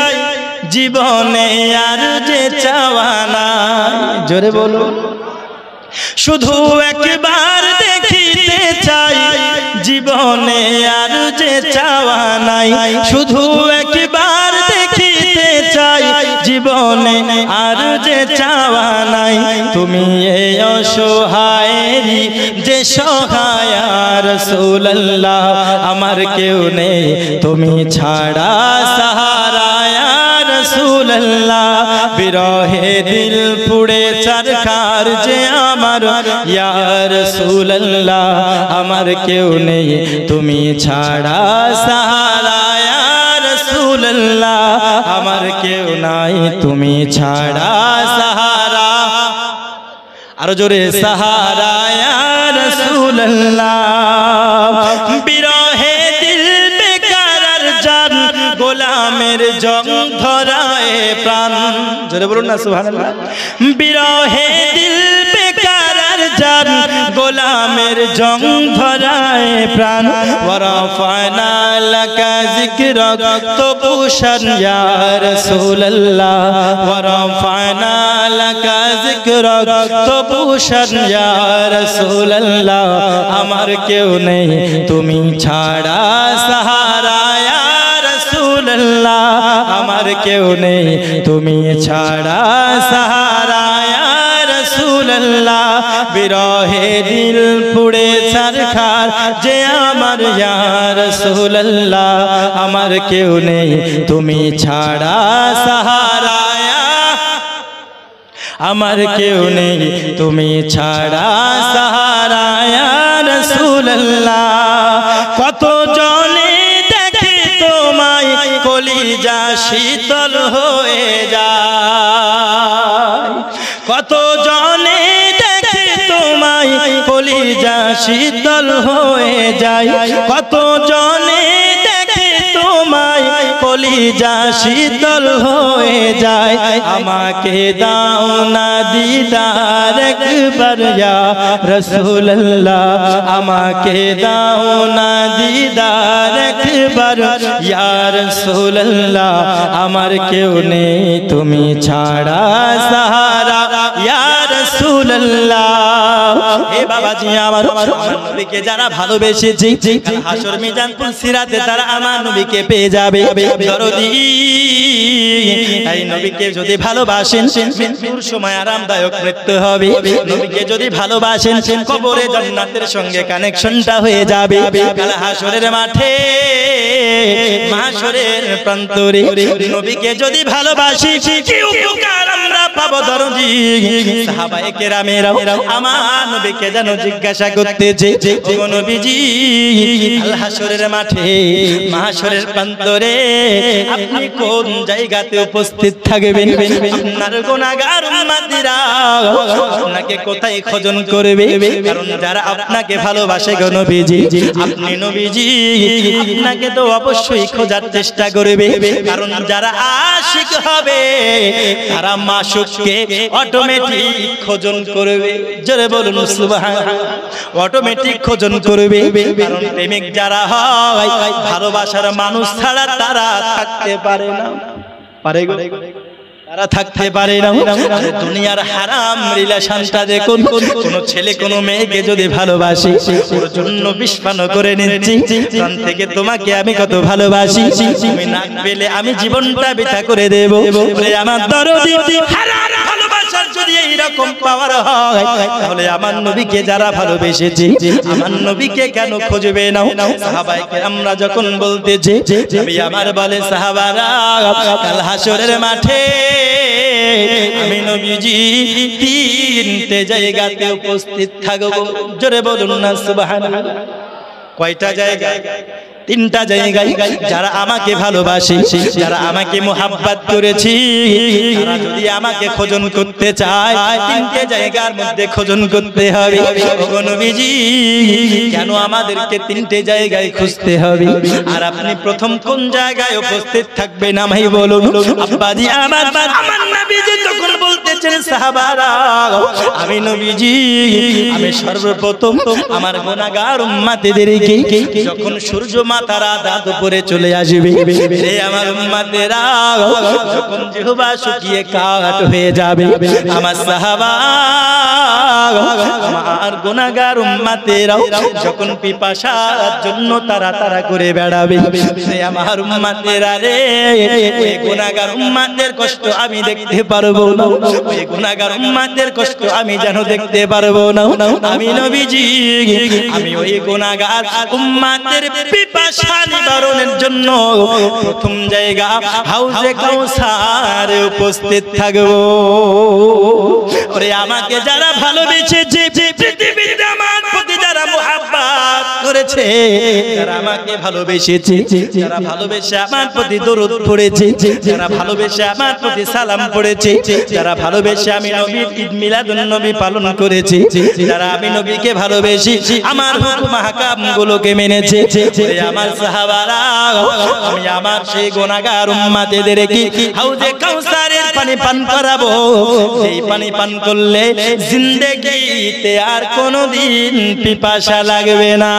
জীবনে আর যে চাওয়া নাই। জোরে বলো। শুধু একবার দেখিতে চাই, জীবনে আর যে চাওয়া নাই। শুধু একবার দেখিতে চাই, জীবনে আর যে চাওয়া নাই। তুমি এই অসহায়েরই যে সহায় রাসূলুল্লাহ, আমার কেউ নেই তুমি ছাড়া সাহারা রাসূলুল্লাহ। বিরহে দিল পুড়ে চরকার যে আমার ইয়া রাসূলুল্লাহ, আমার কেউ নেই তুমি ছাড়া সাহারা রাসূলুল্লাহ, আমার কেউ নাই তুমি ছাড়া সাহারা। আরো জোরে সাহারা রাসূলুল্লাহ। বিরহে দিল বেকার জান, গোলামের জং ধরায় প্রাণ। জোরে বলুন না সুবহানাল্লাহ। বিরহে দিল বেকার জান, গোলামের জং ধরায় প্রাণ। ওয়ারাফানা লাকা যিকরাক তুবুশান ইয়া রাসূলুল্লাহ। ওয়ারাফানা লাকা যিকরাক তুবুশান ইয়া রাসূলুল্লাহ, আমার কেউ নেই তুমি ছাড়া সাহারা রাসূলুল্লাহ, আমার কেউ নেই তুমি ছাড়া সাহারা রাসূলুল্লাহ। রাসূলুল্লাহ বিরহে দিল পুড়ে ছারখার যে আমার ইয়া রাসূলুল্লাহ আমার কেউ নেই তুমি ছাড়া সাহারা আমার কেউ নেই তুমি ছাড়া সাহারা ইয়া রাসূলুল্লাহ কত জনে দেখে তোমায় কলিজা শীতল হয়ে যায় কত জনে দেখে তোমায় কলিজা শীতল হয়ে যায় কত জনে দেখে তোমায় কলিজা শীতল হয়ে যায় আমাকে দাও না দিদার একবার ইয়া রাসূলুল্লাহ আমাকে দাও না দিদার একবার ইয়া রাসূলুল্লাহ আমার কেউ নেই তুমি ছাড়া সাহারা ইয়া রাসূলুল্লাহ হে বাবাজি আমার নবীকে যারা ভালোবেসেছে হাসর মিজান পুলসিরাতে তারা আমার নবীকে পেয়ে যাবে দরদি এই নবীকে যদি ভালোবাসেন মৃত্যুর সময় আরামদায়ক মৃত্যু হবে নবীকে যদি ভালোবাসেন কবরে জান্নাতের সঙ্গে কানেকশনটা হয়ে যাবে কাল হাসরের মাঠে মাহশরের প্রান্তরে নবীকে যদি ভালোবাসি কি উপকার আমরা পাবো দরদি সাহাবায়ে কেরামেরা আমার নবীকে যেন জিজ্ঞাসা করতেছে ও নবীজি কাল হাসরের মাঠে মাহশরের প্রান্তরে আপনি কোন জায়গাতে উপস্থিত থাকবেন আপনার গুনাহগার উম্মতিরা আপনাকে কোথায় খোঁজন করবে কারণ যারা আপনাকে ভালোবাসে গো নবীজি আপনি নবীজি আপনাকে তো অবশ্যই খোঁজার চেষ্টা করবে কারণ যারা আশিক হবে তারা মাশুককে অটোমেটিক খোঁজন করবে জোরে বলুন সুবহানাল্লাহ অটোমেটিক খোঁজন করবে কারণ প্রেমিক যারা হয় ভালোবাসার মানুষ ছাড়া তারা থাকতে পারে না পারে গো তারা থাকতে পারে না দুনিয়ার হারাম রিলেশনটা দেখুন কোন ছেলে কোন মেয়েকে যদি ভালোবাসে ওর জন্য বিস্ফানো করে নিচ্ছি কারণ থেকে তোমাকে আমি কত ভালোবাসি তুমি না পেলে আমি জীবনটা বৃথা করে দেব ওরে আমার দরদি হারাম ভালোবাসার যদি এই রকম পাওয়ার হয় তাহলে আমার নবীকে যারা ভালোবেসেছে আমার নবীকে কেন খুঁজবে না সাহাবায়ে কেরামরা যখন বলতেছে নবী আমার বলে সাহাবারা কাল হাসরের মাঠে আমি নবীজি তিনটে জায়গাতে উপস্থিত থাকবো জোরে বলুন না সুবহানাল্লাহ কয়টা জায়গা তিনটা জায়গায় যারা আমাকে ভালোবাসে যারা আমাকে মোহাব্বত করেছি তারা যদি আমাকে খোঁজন করতে চায় তিনটে জায়গার মধ্যে খোঁজন করতে হবে ওগো নবীজি কেন আমাদেরকে তিনটে জায়গায় খুঁজতে হবে আর আপনি প্রথম কোন জায়গায় উপস্থিত থাকবেন আমায় বলুন আব্বাজি আমার নবীজি তখন বলতেছেন সাহাবারা আমি নবীজি আমি সর্বপ্রথম আমার গুনাহগার উম্মতদেরকে যখন সূর্য তারা দাঁত উপরে চলে আসবে রে আমার উম্মতেরা যখন জিহ্বা শুকিয়ে কাঠ হয়ে যাবে আমার সাহাবা আমার গুনাহগার উম্মতেরা যখন পিপাসার জন্য তারা তারা করে বেড়াবে রে আমার উম্মতেরা রে ওই গুনাহগার উম্মতের কষ্ট আমি দেখতে পারবো না ওই গুনাহগার উম্মতের কষ্ট আমি যেন দেখতে পারবো না আমি নবীজি আমি ওই গুনাহগার উম্মতের পিপাসা নিবারণের জন্য প্রথম জায়গা হাউজে কাউসারে উপস্থিত থাকবো ওরে আমাকে যারা ভালোবেসেছে পৃথিবীতে আমার প্রতি যারা মুহাব্বত করেছে যারা আমাকে ভালোবেসেছে যারা ভালোবেসে আমার প্রতি দরুদ পড়েছে যারা ভালোবেসে আমার প্রতি সালাম পড়েছে যারা ভালোবেসে আমি নবীর ঈদ মিলাদুন নবী পালন করেছে যারা আমি নবীকে ভালোবেসে আমার হুকুম আহকাম গুলোকে মেনেছে আমার সাহাবারা আমি আমার সেই গুনাহগার উম্মতদেরকে হাউজে কাউসারের পানি পান করাবো সেই পানি পান করলে জিন্দেগিতে আর কোনোদিন পিপাসা লাগবে না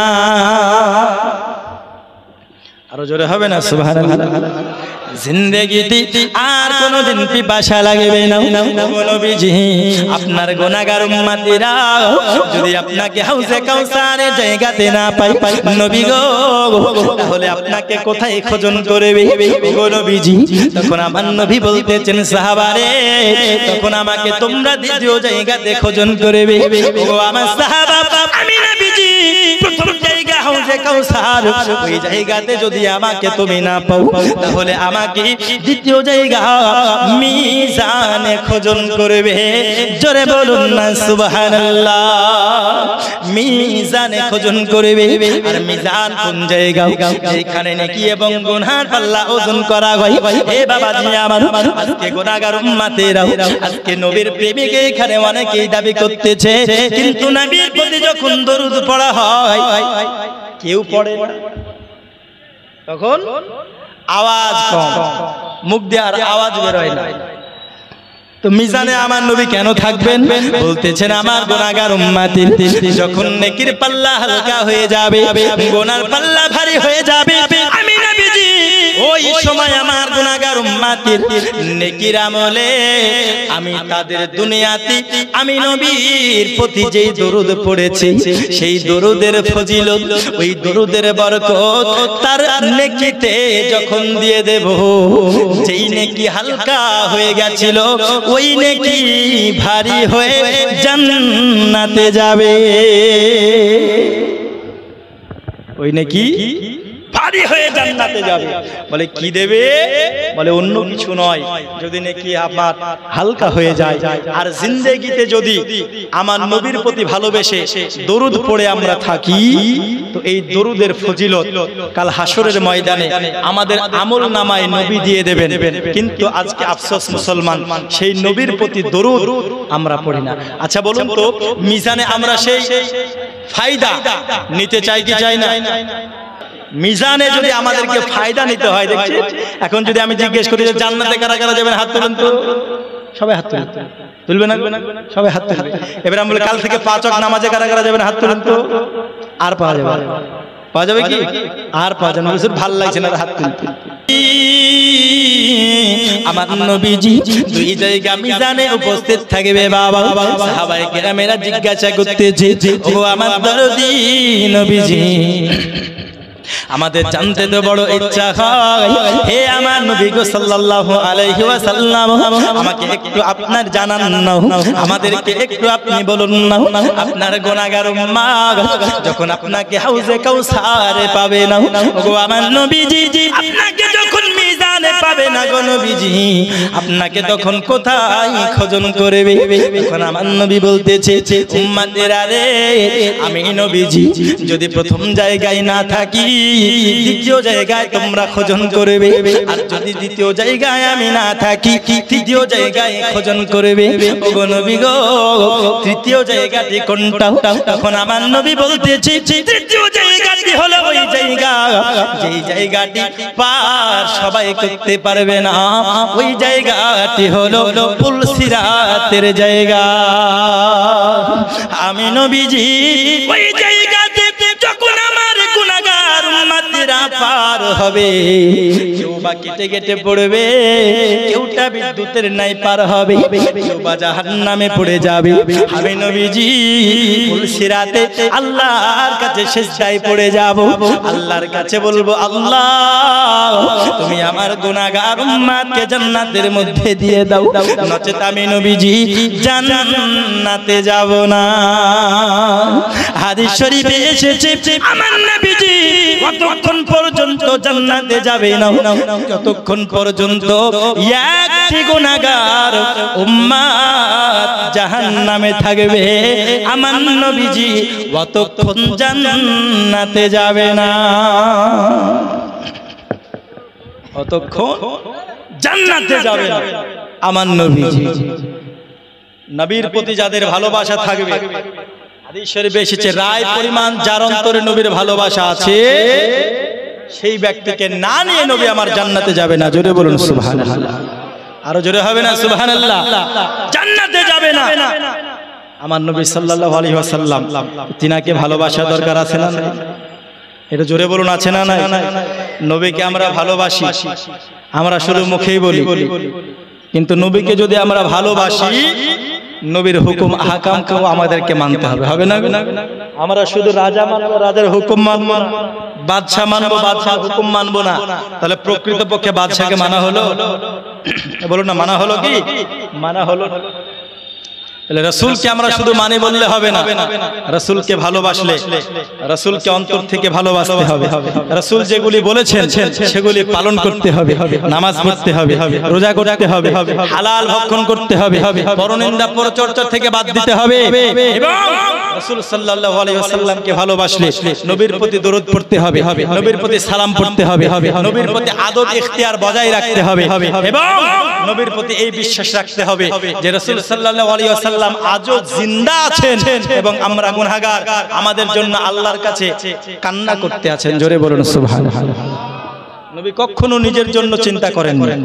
আরো জোরে হবে না সুবহানাল্লাহ। জিন্দেগিতে আর কোনদিন পিপাসা লাগবে না। নবীজি আপনার গুনাহগার উম্মতিরা যদি আপনাকে হাউজে কাউসারের জায়গাতে না পাই নবী গো, তাহলে আপনাকে কোথায় খোঁজন করবে গো নবীজি? তখন আমার নবী বলতেছেন সাহাবারে, তখন আমাকে তোমরা দ্বিতীয় জায়গাতে খোঁজন করবে ও আমার সাহাবা। আমি নবীজি প্রথম জায়গা হাউজে কাউসার, ওই জায়গাতে যদি আমাকে তুমি না পাও তাহলে আমাকে দ্বিতীয় জায়গা মিজানে খোঁজন করবে। জোরে বলুন না সুবহানাল্লাহ। মিজানে খোঁজন করবে। আর মিজান কোন জায়গা? যেখানে নেকি এবং গুনার পাল্লা ওজন করা হয়। এ বাবাজি আমার, আজকে গুনাহগার উম্মতেরা আজকে নবীর প্রেমিকে এখানে অনেকেই দাবি করতেছে, কিন্তু নবীর প্রতি যখন দরুদ পড়া হয় কেউ পড়ে না, তখন আওয়াজ কম, মুখ দিয়ে আর আওয়াজ বের হয় না। তো মিজানে আমার নবী কেন থাকবেন? বলতেছেন আমার গুনাহগার উম্মতির যখন নেকির পাল্লা হালকা হয়ে যাবে, গুনার পাল্লা ভারী হয়ে যাবে, আমি নবীজি ওই সময় আমার গুনাহগার উম্মতির নেকির আমলে আমি তাদের দুনিয়াতে আমি নবীর প্রতি যেই দরুদ পড়েছি সেই দরুদের ফজিলত, ওই দরুদের বরকত তার নেকিতে যখন দিয়ে দেব, যেই নেকি হালকা হয়ে গেছিল ওই নেকি ভারী হয়ে জান্নাতে যাবে। ওই নেকি ভারী হয়ে জান্নাতে যাবে। বলে কি দেবে? বলে অন্য কিছু নয়, যদি নেকি আমার হালকা হয়ে যায় আর জিন্দেগিতে যদি আমার নবীর প্রতি ভালোবেসে দরুদ পড়ে আমরা থাকি, তো এই দরুদের ফজিলত কাল হাসরের ময়দানে আমাদের আমল নামায় নবী দিয়ে দেবেন। কিন্তু আজকে আফসোস মুসলমান, সেই নবীর প্রতি দরুদ আমরা পড়ি না। আচ্ছা বলুন তো, মিজানে আমরা সেই ফায়দা নিতে চাই কি চাই না? মিজানে যদি আমাদেরকে ফায়দা নিতে হয়, দেখছেন এখন যদি আমি জিজ্ঞেস করি যে জান্নাতে কারা কারা যাবেন, হাত তুলুন তো। সবাই হাত তুলুন, তুলবে না? সবাই হাত তুলবে। এবার আমি বলি কাল থেকে 5 ওয়াক্ত নামাজে কারা কারা যাবেন, হাত তুলুন তো। আর পাওয়া যাবে? পাওয়া যাবে কি? আর পাওয়া যাবে না। ভালো লাগছে না হাত তুলতে। আমার নবীজি দুই জায়গা মিজানে উপস্থিত থাকবে বাবা। সাহাবায়ে কেরামেরা জিজ্ঞাসা করতেছে, ও আমার দরদি নবীজি, আমাদের জানতে তো বড় ইচ্ছা হয়, হে আমার নবী গো সাল্লাল্লাহু আলাইহি ওয়াসাল্লাম, আমাকে একটু আপনার জানান না, আমাদেরকে একটু আপনি বলুন না, আপনার গুনাহগার উম্মাহ যখন আপনাকে হাউজে কাউসারে পাবে না গো আমার নবীজি, আপনাকে যখন মিজানে পাবে না গো নবীজি, আপনাকে তখন কোথায় খোঁজন করবে? তখন আমার নবী বলতেছে, উম্মতেরা রে, আমি নবীজি যদি প্রথম জায়গায় না থাকি দ্বিতীয় জায়গায় তোমরা খোঁজন করবে, আর যদি দ্বিতীয় জায়গায় আমি না থাকি তৃতীয় জায়গায় খোঁজন করবে। ওগো নবী গো, তৃতীয় জায়গাটি কোনটা? তখন আমার নবী বলতেছে, তৃতীয় জায়গাটি হলো ওই জায়গা যেই জায়গাটি পার সবাই করতে পারবে না, ওই জায়গাটি হলো পুলসিরাতের জায়গা। আমি নবীজি ওই জায়গাতে যখন আমার গুনাহগার উম্মতেরা পার হবে, কেউ বা কেটে কেটে পড়বে, কেউটা বিদ্যুতের নাই পার হবে, কেউ বা জাহান্নামে পড়ে যাবে। আমি নবীজি পুলসিরাতে আল্লাহর কাছে সিজদায় পড়ে যাব, আল্লাহর কাছে বলবো, আল্লাহ তুমি আমার গুনাহগার উম্মতকে জান্নাতের মধ্যে দিয়ে দাও, নচেত আমি নবীজি জান্নাতে যাব না। হাদিস শরীফে এসেছে, আমার নবীজি কতক্ষণ পর্যন্ত জান্নাতে যাবে না, যতক্ষণ পর্যন্ত একটি গুনাহগার উম্মত জাহান্নামে থাকবে, আমার নবীজি কতক্ষণ জান্নাতে যাবে না, কতক্ষণ জান্নাতে যাবে না আমার নবীজি। নবীর প্রতি যাদের ভালোবাসা থাকবে, হাদিস শরীফে এসেছে, রায় পরিমাণ যার অন্তরে নবীর ভালোবাসা আছে সেই ব্যক্তিকে না নিয়ে নবী আমার জান্নাতে যাবে না। জোরে বলুন সুবহানাল্লাহ। আরো জোরে হবে না সুবহানাল্লাহ? জান্নাতে যাবে না আমার নবী সাল্লাল্লাহু আলাইহি ওয়াসাল্লাম। তিনাকে ভালোবাসা দরকার আছে না? এটা জোরে বলুন, আছে না নাই? নবীকে আমরা ভালোবাসি, আমরা শুধু মুখেই বলি, কিন্তু নবীকে যদি আমরা ভালোবাসি, নবীর হুকুম আহকামকেও আমাদেরকে মানতে হবে, হবে না? আমরা শুধু রাজা মানবো, রাজার হুকুম মানবো না, বাদশা মানবো, বাদশার হুকুম মানবো না, তাহলে প্রকৃতপক্ষে বাদশাকে মানা হলো? বলুন না, মানা হলো কি? মানা হলো। তাহলে রাসূলকে আমরা শুধু মানে বললে হবে না, রাসূলকে ভালোবাসলে, রাসূলকে অন্তর থেকে ভালোবাসতে হবে। রাসূল যেগুলি বলেছেন সেগুলি পালন করতে হবে, নামাজ পড়তে হবে, রোজা করতে হবে, হালাল ভক্ষণ করতে হবে, পরনিন্দা পরচর্চা থেকে বাদ দিতে হবে, এবং রাসূল সাল্লাল্লাহু আলাইহি ওয়াসাল্লামকে ভালোবাসলে নবীর প্রতি দরুদ পড়তে হবে, নবীর প্রতি সালাম পড়তে হবে, নবীর প্রতি আদব ইখতিয়ার বজায় রাখতে হবে, এবং নবীর প্রতি এই বিশ্বাস রাখতে হবে যে রাসূল সাল্লাল্লাহু আলাইহি ওয়াসাল্লাম আজও জিন্দা আছেন এবং আমরা গুনাহগার, আমাদের জন্য আল্লাহর কাছে কান্না করতে আছেন। জোরে বলুন সুবহানাল্লাহ। নবী কখনো নিজের জন্য চিন্তা করেননি,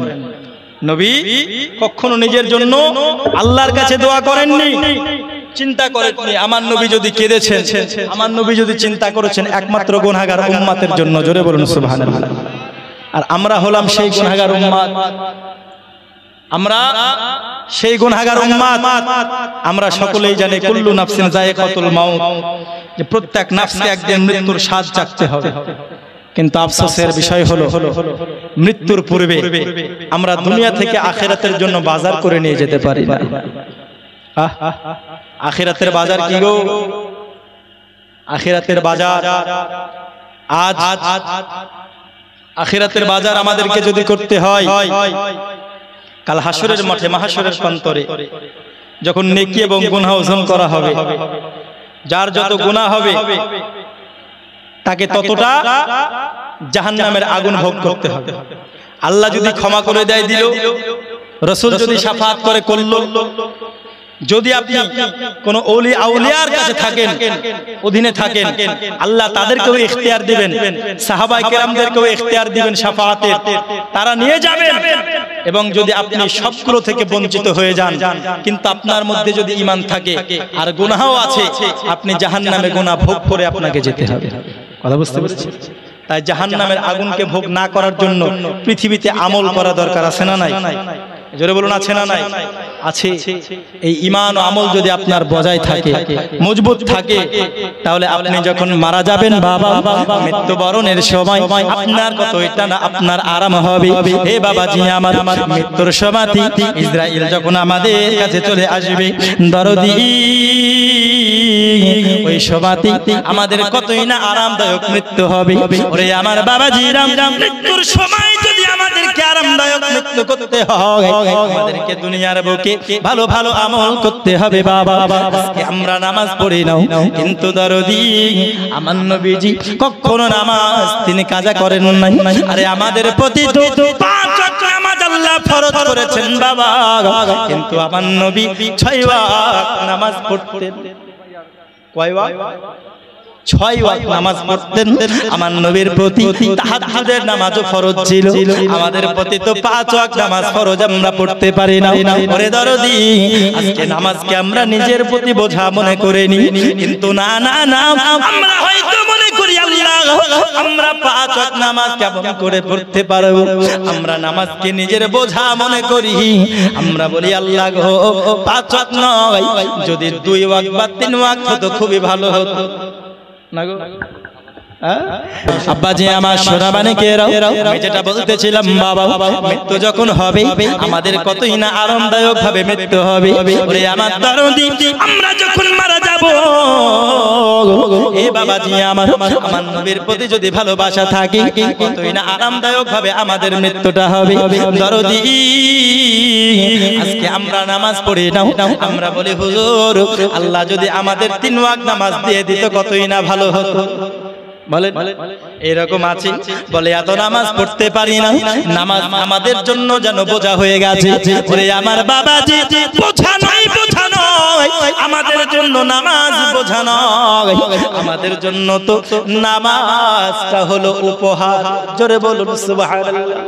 নবী কখনো নিজের জন্য আল্লাহর কাছে দোয়া করেননি, চিন্তা করেননি। আমার নবী যদি কেঁদেছেন, আমার নবী যদি চিন্তা করেছেন একমাত্র গুনাহগার উম্মতের জন্য। জোরে বলুন সুবহানাল্লাহ। আর আমরা হলাম সেই গুনাহগার উম্মত, আমরা সেই গুনাহগার উম্মত। আমরা সকলেই জানি কুল্লু নাফসিন যায়িকাতুল মাউত, যে প্রত্যেক নাফসকে একদিন মৃত্যুর স্বাদ চাখতে হবে। কিন্তু আফসোসের বিষয় হলো মৃত্যুর পূর্বে আমরা দুনিয়া থেকে আখিরাতের জন্য বাজার করে নিয়ে যেতে পারি না। আখিরাতের বাজার কি গো? আখিরাতের বাজার আজ আখিরাতের বাজার আমাদেরকে যদি করতে হয়, কাল হাসরের মাঠে, মাহশরের প্রান্তরে যখন নেকি এবং গুনাহ ওজন করা হবে, যার যত গুনাহ হবে তাকে ততটা জাহান্নামের আগুন ভোগ করতে হবে। আল্লাহ যদি ক্ষমা করে দেয় দিল, রাসূল যদি শাফাআত করে করলো, যদি আপনি কোন ওলি আউলিয়ার কাছে থাকেন, অধীনে থাকেন, আল্লাহ তাদেরকেও ইখতিয়ার দিবেন, সাহাবায়ে কেরামদেরকেও ইখতিয়ার দিবেন শাফাআতের, তারা নিয়ে যাবেন। এবং যদি আপনি সবগুলো থেকে বঞ্চিত হয়ে যান, কিন্তু আপনার মধ্যে যদি ঈমান থাকে আর গুনাহও আছে, আপনি জাহান্নামে গুনাহ ভোগ করে আপনাকে যেতে হবে। কথা বুঝতে পেরেছেন? তাই জাহান্নামের আগুনকে ভোগ না করার জন্য পৃথিবীতে আমল করা দরকার, আছে না নাই? জোরে বলুন, আছে না নাই? আছে। এই ঈমান ও আমল যদি আপনার বজায় থাকে, মজবুত থাকে, তাহলে আপনি যখন মারা যাবেন বাবা, মৃত্যুবরণের সময় আপনার কতটা না আপনার আরাম হবে। হে বাবাজি আমার, মৃত্যুর সময় ইসরাইল যখন আমাদের কাছে চলে আসবে, দরদি ওই সময় আমাদের কতই না আরামদায়ক মৃত্যু হবে। ওরে আমার বাবাজি, মৃত্যুর সময় যদি আমাদেরকে আরামদায়ক মৃত্যু করতে হয়, আমাদেরকে দুনিয়ার বুকে ভালো ভালো আমল করতে হবে বাবা। আজকে আমরা নামাজ পড়ি না, কিন্তু দরদি আমার নবীজি কখনো নামাজ তিনি কাজা করেন নাই। আরে আমাদের প্রতি তো 5 ওয়াক্ত নামাজ আল্লাহ ফরজ করেছেন বাবা, কিন্তু আমার নবী 6 ওয়াক্ত নামাজ পড়তেন। কয় ওয়াক্ত? 6 ওয়াক্ত নামাজ পড়তেন। আমার নবীর প্রতি তাহাজ্জুদের নামাজও ফরজ ছিল, আমাদের প্রতি তো 5 ওয়াক্ত নামাজ ফরজ, আমরা পড়তে পারি না। ওরে দরদি, আজকে নামাজকে আমরা নিজের প্রতি বোঝা মনে করে নি, কিন্তু না না না, আমরা হয়তো মনে করি আল্লাহ আমরা 5 ওয়াক্ত নামাজ কেমন করে পড়তে পারবো। আমরা নামাজকে নিজের বোঝা মনে করি, আমরা বলি আল্লাহ গো 5 ওয়াক্ত নয়, যদি 2 ওয়াক্ত বা 3 ওয়াক্ত হতো খুবই ভালো হতো। আব্বাজি আমার সোনাবানে কেরাও, আমি যেটা বলতেছিলাম বাবা, মৃত্যু যখন হবে আমাদের কতই না আরামদায়ক ভাবে মৃত্যু হবে। ওরে আমার দরদি, আমরা যখন মারা যাব, এ বাবাজি আমার, আমার নবীর প্রতি যদি ভালোবাসা থাকে, কতই না আরামদায়ক ভাবে আমাদের মৃত্যুটা হবে। দরদি, আজকে আমরা নামাজ পড়ি না, আমরা বলি হুজুর আল্লাহ যদি আমাদের 3 ওয়াক্ত নামাজ দিয়ে দিত কতই না ভালো হতো। বলে এরকম আছে, বলে এত নামাজ পড়তে পারি না, নামাজ আমাদের জন্য যেন বোঝা হয়ে গেছে। ওরে আমার বাবাজি, বোঝা নয়, বোঝা নয়, আমাদের জন্য নামাজ বোঝা নয়, আমাদের জন্য তো নামাজটা হলো উপহার। জোরে বলুন সুবহানাল্লাহ।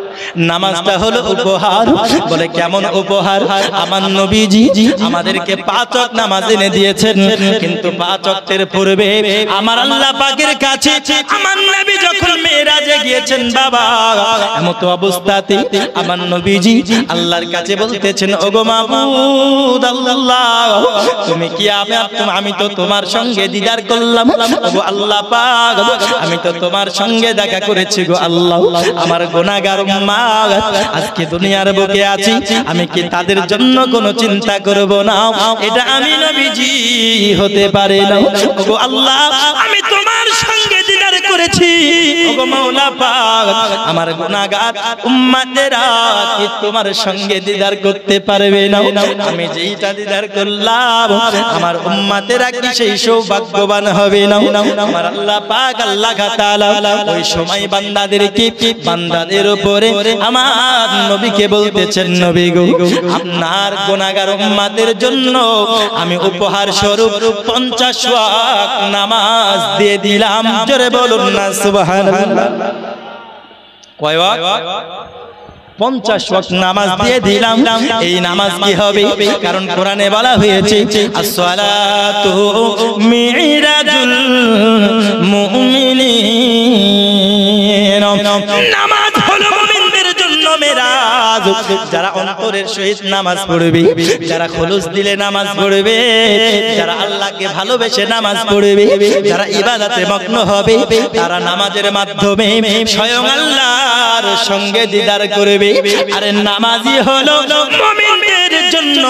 নামাজটা হলো উপহার। বলে কেমন উপহার? আমার নবীজি আমাদেরকে 5 ওয়াক্ত নামাজ এনে দিয়েছেন, কিন্তু 5 ওয়াক্তের পূর্বে আমার আল্লাহ পাকের কাছে আমার নবী যখন মেরাজে গিয়েছেন বাবা, এমত অবস্থাতে আমার নবীজি আল্লাহর কাছে বলতেছেন, ওগো মাবুদ আল্লাহ, তুমি কি আমি তো তোমার সঙ্গে দিদার করলাম, ওগো আল্লাহ পাক, আমি তো তোমার সঙ্গে দেখা করেছি গো আল্লাহ। আমার গুনাহগার উম্মত আজকে দুনিয়ার বুকে আছি, আমি কি তাদের জন্য কোনো চিন্তা করব না? এটা আমি নবীজি হতে পারে না। ওগো আল্লাহ, আমি তোমার সঙ্গে দিদার করেছি, ওগো মাওলা পাক, আমার গুনাহগার উম্মতেরা কি তোমার সঙ্গে দিদার করতে পারবে না? আমি যেইটা দিদার করলাম, আমার উম্মতেরা কি সেই সৌভাগ্যবান হবে না? আমার আল্লাহ পাক আল্লাহ তাআলা ওই সময় বান্দাদের উপরে আমার নবীকে বলতেছেন, নবী গো, আপনার গুনাহগার উম্মতের জন্য আমি উপহার স্বরূপ 50 ওয়াক্ত নামাজ দিয়ে দিলাম। জোরে বলুন না সুবহানাল্লাহ। কয় ওয়াক্ত? 50 ওয়াক্ত নামাজ দিয়ে দিলাম। এই নামাজ কি হবে? কারণ কোরআনে বলা হয়েছে, as-salatu mi'rajul মুমিনিন, নামাজ হলো মুমিনদের জন্য মেরাজ। যারা অন্তরের সহিত নামাজ পড়বে, যারা খুলুস দিলে নামাজ পড়বে, যারা আল্লাহকে ভালোবেসে নামাজ পড়বে, যারা ইবাদতে মগ্ন হবে, তারা নামাজের মাধ্যমে স্বয়ং আল্লাহর সঙ্গে দিদার করবে। আরে নামাজি হলো মুমিনদের জন্য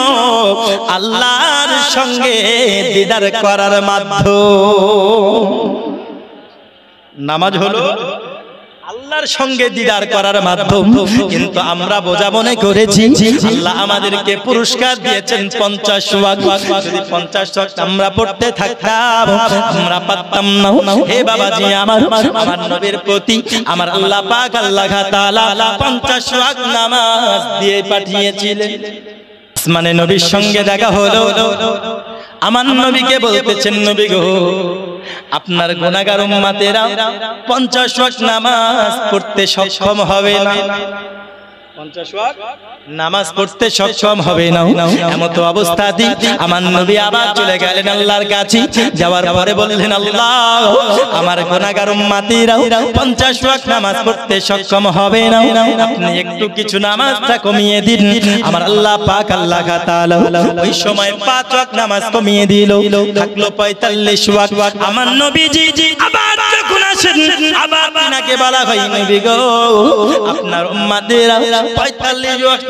আল্লাহর সঙ্গে দিদার করার মাধ্যম। নামাজ হলো আল্লাহর সঙ্গে দিদার করার মাধ্যম। কিন্তু আমরা বোঝা মনে করেছি আল্লাহ আমাদেরকে পুরস্কার দিয়েছেন 50 ওয়াক্ত। যদি 50 ওয়াক্ত আমরা পড়তে থাকতাম, আমরা পারতাম না। হে বাবাজি, আমার নবীর প্রতি আমার আল্লাহ পাক আল্লাহ তাআলা 50 ওয়াক্ত নামাজ দিয়ে পাঠিয়েছিলেন। মানে নবীর সঙ্গে দেখা হলো, আমার নবীকে বলতেছেন, নবী গো, আপনার গুনাহগার উম্মতেরা 50 ওয়াক্ত নামাজ পড়তে সক্ষম হবে না। 50 ওয়াক্ত নামাজ পড়তে সক্ষম হবে না। এমত অবস্থাতে আমার নবী আবার চলে গেলেন আল্লাহর কাছে। যাওয়ার পরে বললেন, আল্লাহ, আমার গুনাহগার উম্মতেরা 50 ওয়াক্ত নামাজ পড়তে সক্ষম হবে না, আপনি একটু কিছু নামাজটা কমিয়ে দিন। আমার আল্লাহ পাক আল্লাহ তাআলা ওই সময় 5 ওয়াক্ত নামাজ কমিয়ে দিল, থাকলো 45 ওয়াক্ত। আমার নবীজি আবার যখন আসেন, আবার তিনাকে বলা হয়, নবী গো, আপনার উম্মতেরা 45 ওয়াক্ত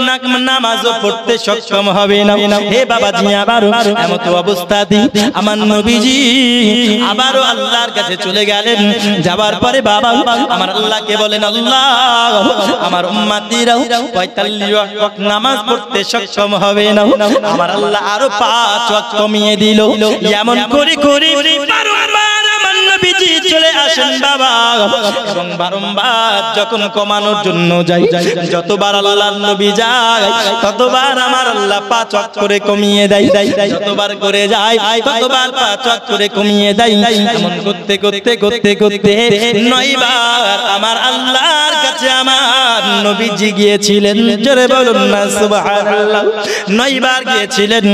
নামাজও পড়তে সক্ষম হবে না। হে বাবাজি, আবারও এমত অবস্থাতে আমার নবীজি আবারও আল্লাহর কাছে চলে গেলেন। যাবার পরে বাবা আমার আল্লাহকে বলেন, আল্লাহ, আমার উম্মতেরা 45 ওয়াক্ত নামাজ পড়তে সক্ষম হবে না। আমার আল্লাহ আরো 5 ওয়াক্ত কমিয়ে দিল। এমন করে করে বারবার আমার নবীজি চলে আসেন বাবা, এবং বারবার যখন কমানোর জন্য যাই, যতবার আল্লাহর নবী যায় ততবার আমার আল্লাহ 5 ওয়াক্ত করে কমিয়ে দেয়। যতবার করে যায় ততবার 5 ওয়াক্ত করে কমিয়ে দেয়। এমন করতে করতে করতে করতে 9 বার আমার আল্লাহর কাছে আমার নবীজি গিয়েছিলেন। জোরে বলুন না সুবহানাল্লাহ। 9 বার গিয়েছিলেন।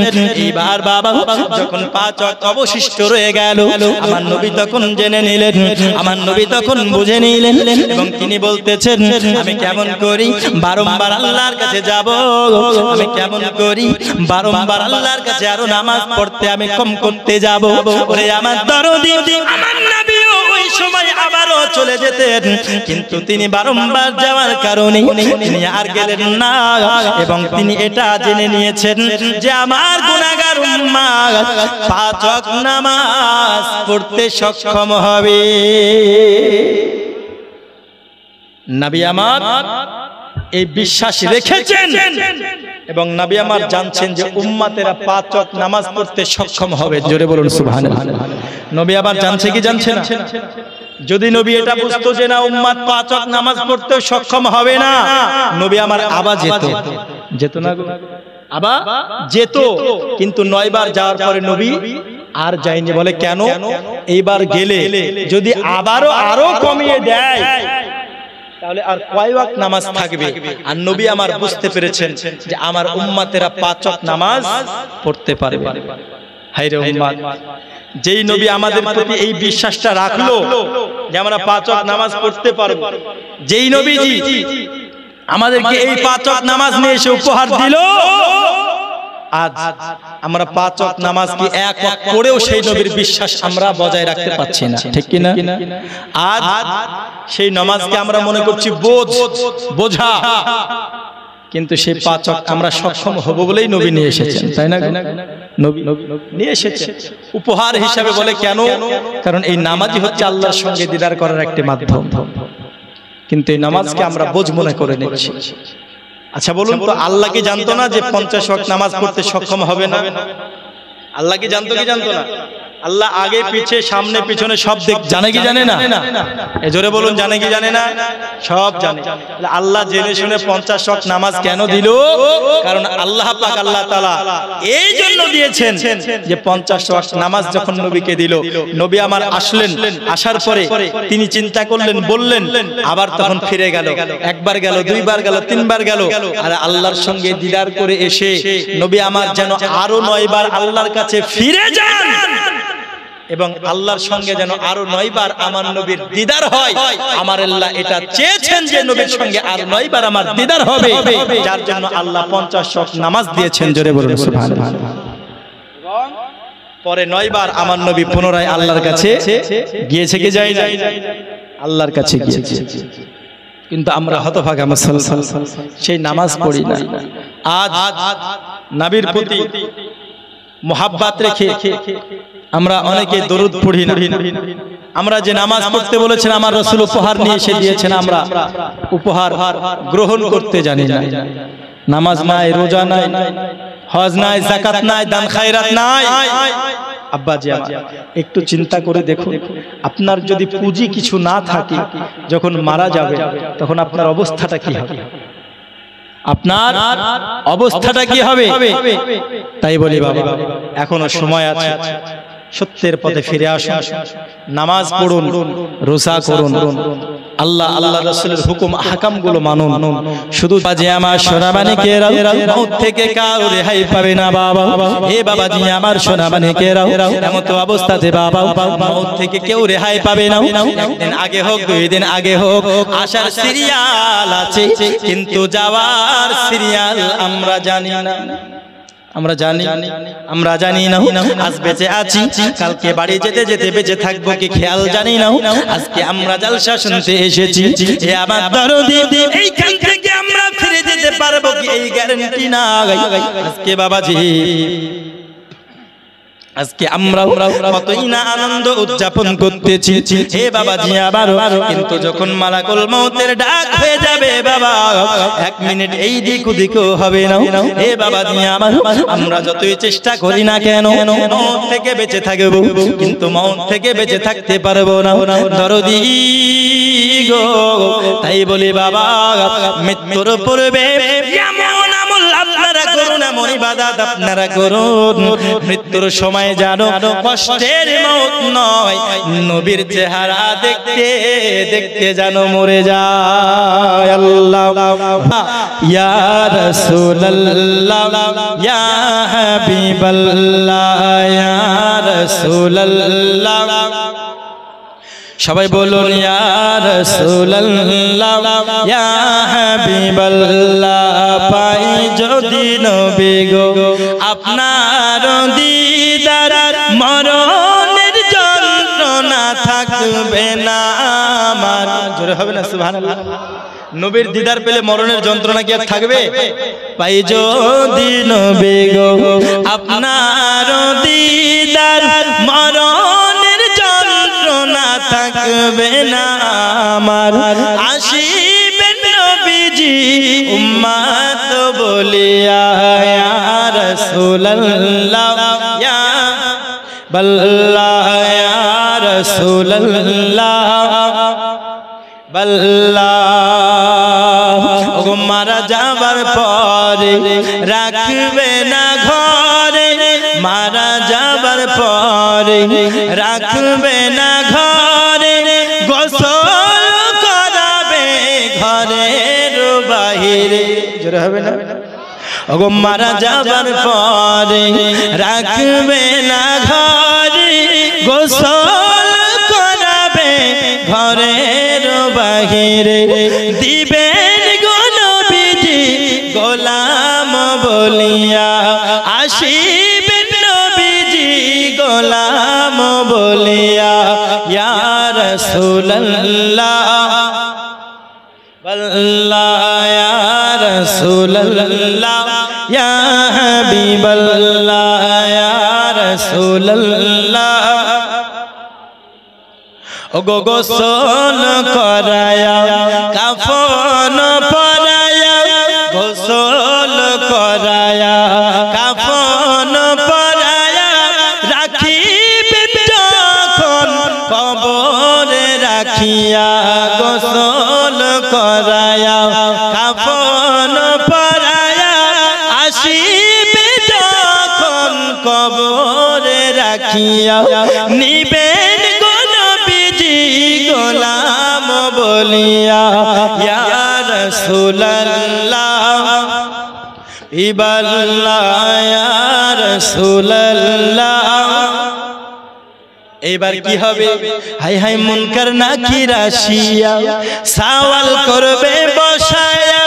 এইবার বাবা যখন 5 ওয়াক্ত অবশিষ্ট রয়ে গেল, আমার নবী তখন জেনে নিলেন, আমার নবী তখন বুঝে নিলেন, এবং তিনি বলতেছেন, আমি কেমন করি বারংবার আল্লাহর কাছে যাব, আমি কেমন করি বারংবার আল্লাহর কাছে আরো নামাজ পড়তে আমি কম করতে যাব। ওরে আমার দরদি, আমার নবীও ওই সময় আবারও চলে যেতেন, কিন্তু তিনি বারংবার যাওয়ার কারণে তিনি আর গেলেন না, এবং তিনি এটা জেনে নিয়েছেন যে আমার গুনাহগার উম্মত 5 ওয়াক্ত নামাজ পড়তে সক্ষম হবে। নবী আমার এই বিশ্বাস রেখেছেন, এবং নবী আমার জানছেন যে উম্মতেরা 5 ওয়াক্ত নামাজ পড়তে সক্ষম হবে। জোরে বলুন সুবহানাল্লাহ। নবী আবার জানছে কি জানছে না? যদি নবী এটা বুঝতো যে না উম্মত 5 ওয়াক্ত নামাজ পড়তে সক্ষম হবে না, নবী আমার আবার যেত না, আবার যেত। কিন্তু 9 বার যাওয়ার পরে নবী আর যায়নি। বলে কেন? এইবার গেলে যদি আরো কমিয়ে দেয় তাহলে আর কয় ওয়াক্ত নামাজ থাকবে? আর নবী আমার বুঝতে পেরেছেন যে আমার উম্মতেরা 5 ওয়াক্ত নামাজ পড়তে পারবে। হায়রে উম্মত, যেই নবী আমাদের প্রতি এই বিশ্বাসটা রাখলো, যে আমরা 5 ওয়াক্ত নামাজ পড়তে পারব। যেই নবীজি আমাদেরকে এই 5 ওয়াক্ত নামাজ নিয়ে এসে উপহার দিল, আজ আমরা 5 ওয়াক্ত নামাজ কি এক ওয়াক্ত পড়েও সেই নবীর বিশ্বাস আমরা বজায় রাখতে পারছি না, ঠিক কি না? আজ সেই নামাজকে আমরা মনে করছি বোঝা, কিন্তু সেই 5 ওয়াক্ত আমরা সক্ষম হব বলেই নবী নিয়ে এসেছেন, তাই না? নবী নিয়ে এসেছেন উপহার হিসাবে। বলে কেন? কারণ এই নামাজই হচ্ছে আল্লাহর সঙ্গে দিদার করার একটি মাধ্যম। কিন্তু এই নামাজকে আমরা বোঝ মনে করে নিচ্ছি। আচ্ছা বলুন তো, আল্লাহ কি জানতো না যে 50 ওয়াক্ত নামাজ পড়তে সক্ষম হবে না? আল্লাহ কি জানতো কি জানতো না? আল্লাহ আগে পিছে সামনে পিছনে সব জানে কি জানে না? এ জোরে বলুন, জানে কি জানে না? সব জানে। আল্লাহ জেনে শুনে 50 ওয়াক্ত নামাজ কেন দিল? কারণ আল্লাহ পাক আল্লাহ তাআলা এই জন্য দিয়েছেন যে 50 ওয়াক্ত নামাজ যখন নবীকে দিল, নবী আমার আসলেন, আসার পরে তিনি চিন্তা করলেন, বললেন, আবার তখন ফিরে গেল। একবার গেল, দুইবার গেল, তিনবার গেল, আর আল্লাহর সঙ্গে দিদার করে এসে নবী আমার যেন আরো 9 বার আল্লাহর কাছে ফিরে যান এবং আল্লাহর সঙ্গে যেন আরো 9 বার আমার নবীর দিদার হয়। আমার আল্লাহ এটা চেয়েছেন যে নবীর সঙ্গে আর 9 বার আমার দিদার হবে, যার জন্য আল্লাহ 50 ওয়াক্ত নামাজ দিয়েছেন। জোরে বলুন সুবহানাল্লাহ। পরে 9 বার আমার নবী পুনরায় আল্লাহর কাছে গিয়েছে কি যায় না? আল্লাহর কাছে গিয়েছে। কিন্তু আমরা হতভাগা মুসলমান, সেই নামাজ পড়ি না। আজ নবীর প্রতি মোহাব্বত রেখে আমরা অনেকে দরুদ পড়ি না। আমরা যে নামাজ পড়তে বলেছেন আমার রাসূল উপহার নিয়ে এসে দিয়েছেন, আমরা উপহার গ্রহণ করতে জানি না। নামাজ নাই, রোজা নাই, হজ নাই, যাকাত নাই, দান খায়রাত নাই। আব্বাজি আমার একটু চিন্তা করে দেখুন, আপনার যদি পুঁজি কিছু না থাকে, যখন মারা যাবে তখন আপনার অবস্থাটা কি হবে? আপনার অবস্থাটা কি হবে? তাই বলি বাবা, এখনো সময় আছে, সত্যের পথে ফিরে আসুন, নামাজ পড়ুন, রোজা করুন, আল্লাহ রাসূলের হুকুম আহকাম গুলো মানুন। শুধু বাজে আমার সোনামানিকেরা, মউত থেকে কারো রেহাই পাবে না বাবা। হে বাবাজি আমার সোনামানিকেরা, এমত অবস্থাতে বাবা মউত থেকে কেউ রেহাই পাবে না। একদিন আগে হোক, 2 দিন আগে হোক, আসার সিরিয়াল আছে, কিন্তু যাওয়ার সিরিয়াল আমরা জানি না। আমরা জানি না আজ বেঁচে আছি, কালকে বাড়ি যেতে যেতে বেঁচে থাকবো কি খেয়াল জানি না। আজকে আমরা জালসা শুনতে এসেছি, হে আমার দরদি, এইখান থেকে আমরা ফিরে যেতে পারবো কি এই গ্যারান্টি নাই। আজকে বাবাজি, আজকে আমরা কতই না আনন্দ উদযাপন করতেছি, হে বাবাজি আবার, কিন্তু যখন মালাকুল মউতের ডাক হয়ে যাবে বাবা, 1 মিনিট এই দিক ওদিকও হবে না। হে বাবাজি আমার, আমরা যতই চেষ্টা করি না কেন মউত থেকে বেঁচে থাকবো, কিন্তু মউত থেকে বেঁচে থাকতে পারবো না। দরদি গো, তাই বলি বাবা, মৃত্যুর পূর্বে এমন আমল আপনারা করুন, এমন ইবাদত আপনারা করুন, মৃত্যুর সময় জানো কষ্টের মউত নয়, নবীর চেহারা দেখতে দেখতে জানো মরে যায়। আল্লাহ ইয়া রাসূলুল্লাহ, ইয়া হাবিবাল্লাহ, ইয়া রাসূলুল্লাহ, সবাই বলুন ইয়া রাসূলুল্লাহ, ইয়া হাবিবাল্লাহ। পাই যদি নবী গো আপনার দিদার, মরণের যন্ত্রণা থাকবে না আমার। জোরে হবে না সুবহানাল্লাহ? নবীর দিদার পেলে মরণের যন্ত্রণা কি আর থাকবে? পাই যদি নবী গো আপনার দিদার, মরণের যন্ত্রণা থাকবে না আমার। আসিবেন নবীজি উম্মত বলিয়া, ইয়া রাসূলুল্লাহ, ইয়া বাল্লাহ, ইয়া রাসূলুল্লাহ, বাল্লাহ। ও মারা যাবার পরে রাখবে না ঘরে, মারা যাবার পরে রাখবে না ঘরে, গোসল করাবে ঘরের বাহিরে। জোরে হবে না? ওগো মারা যাবার পরে রাখবে না ঘরে, গোসল করাবে ঘিরে দিবেন গো নবীজি গোলাম বলিয়া আসিবেন নবীজি গোলাম বলিয়া ইয়া রাসূলুল্লাহ বল্লাহ ইয়া রাসূলুল্লাহ ইয়া হাবিবাল্লাহ ইয়া রাসূলুল্লাহ ওগো গোসল করায়া কাফন পরায়া গোসল করায়া কাফন পরায়া রাখিবেন যখন কবরে রাখিয়া গোসল করায়া কাফন পরায়া আসিবে যখন কবরে রাখিয়া নিবেন গোলাম বলিয়া ইয়া রাসূলুল্লাহ ইবাল্লাহ ইয়া রাসূলুল্লাহ এবার কি হবে হাই হাই মুনকার নাকির আসিয়া সওয়াল করবে বসায়া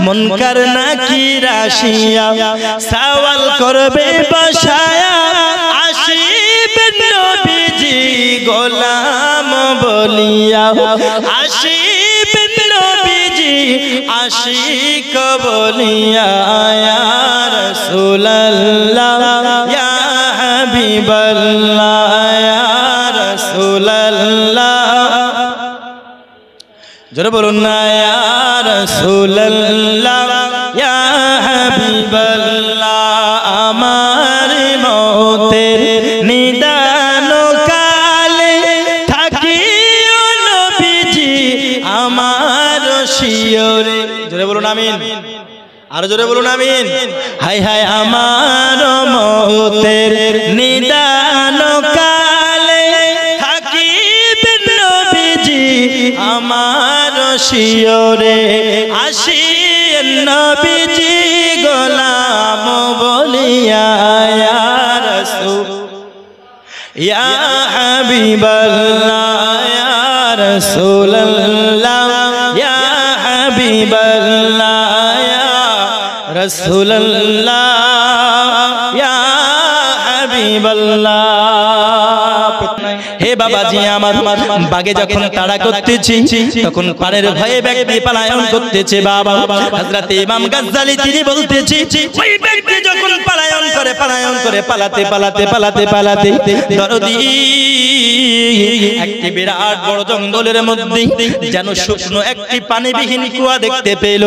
মুনকার নাকির আসিয়া সওয়াল করবে বসায়া আসিবেন নবীজি গোলাম বলিয়া আসিবেন নবীজি আশিক বলিয়া ইয়া রাসূলুল্লাহ ইয়া হাবিবাল্লাহ ইয়া রাসূলুল্লাহ জোরে বলুন না ইয়া রাসূলুল্লাহ ইয়া হাবিবাল্লাহ আমার মওতের নিদান কালে থাকিও নবীজি আমার শিয়রে জোরে বলুন আমিন আর জোরে বলুন আমিন হায় হায় আমার মওতের নিদান কালে থাকিবেন নবীজি আমার শিয়রে আসিয়েন নবীজি গোলাম বলিয়া ইয়া রাসূল ইয়া হাবিবাল্লাহ ইয়া রাসূলুল্লাহ ইয়া হাবিবাল্লাহ ইয়া রাসূলুল্লাহ ইয়া হাবিবাল্লাহ হে বাবাজি আমার বাগে যখন তাড়া করতেছি তখন পানের ভয়ে ব্যক্তি পলায়ন করতেছে বাবা হযরত ইমাম গাজ্জালী তিনি বলতেছি ওই ব্যক্তি যখন পলায়ন করে পালাতে দরদি একটি বিরাট বড় জঙ্গলের মধ্যে যেন শুকনো একটি পানিবিহীন কুয়া দেখতে পেল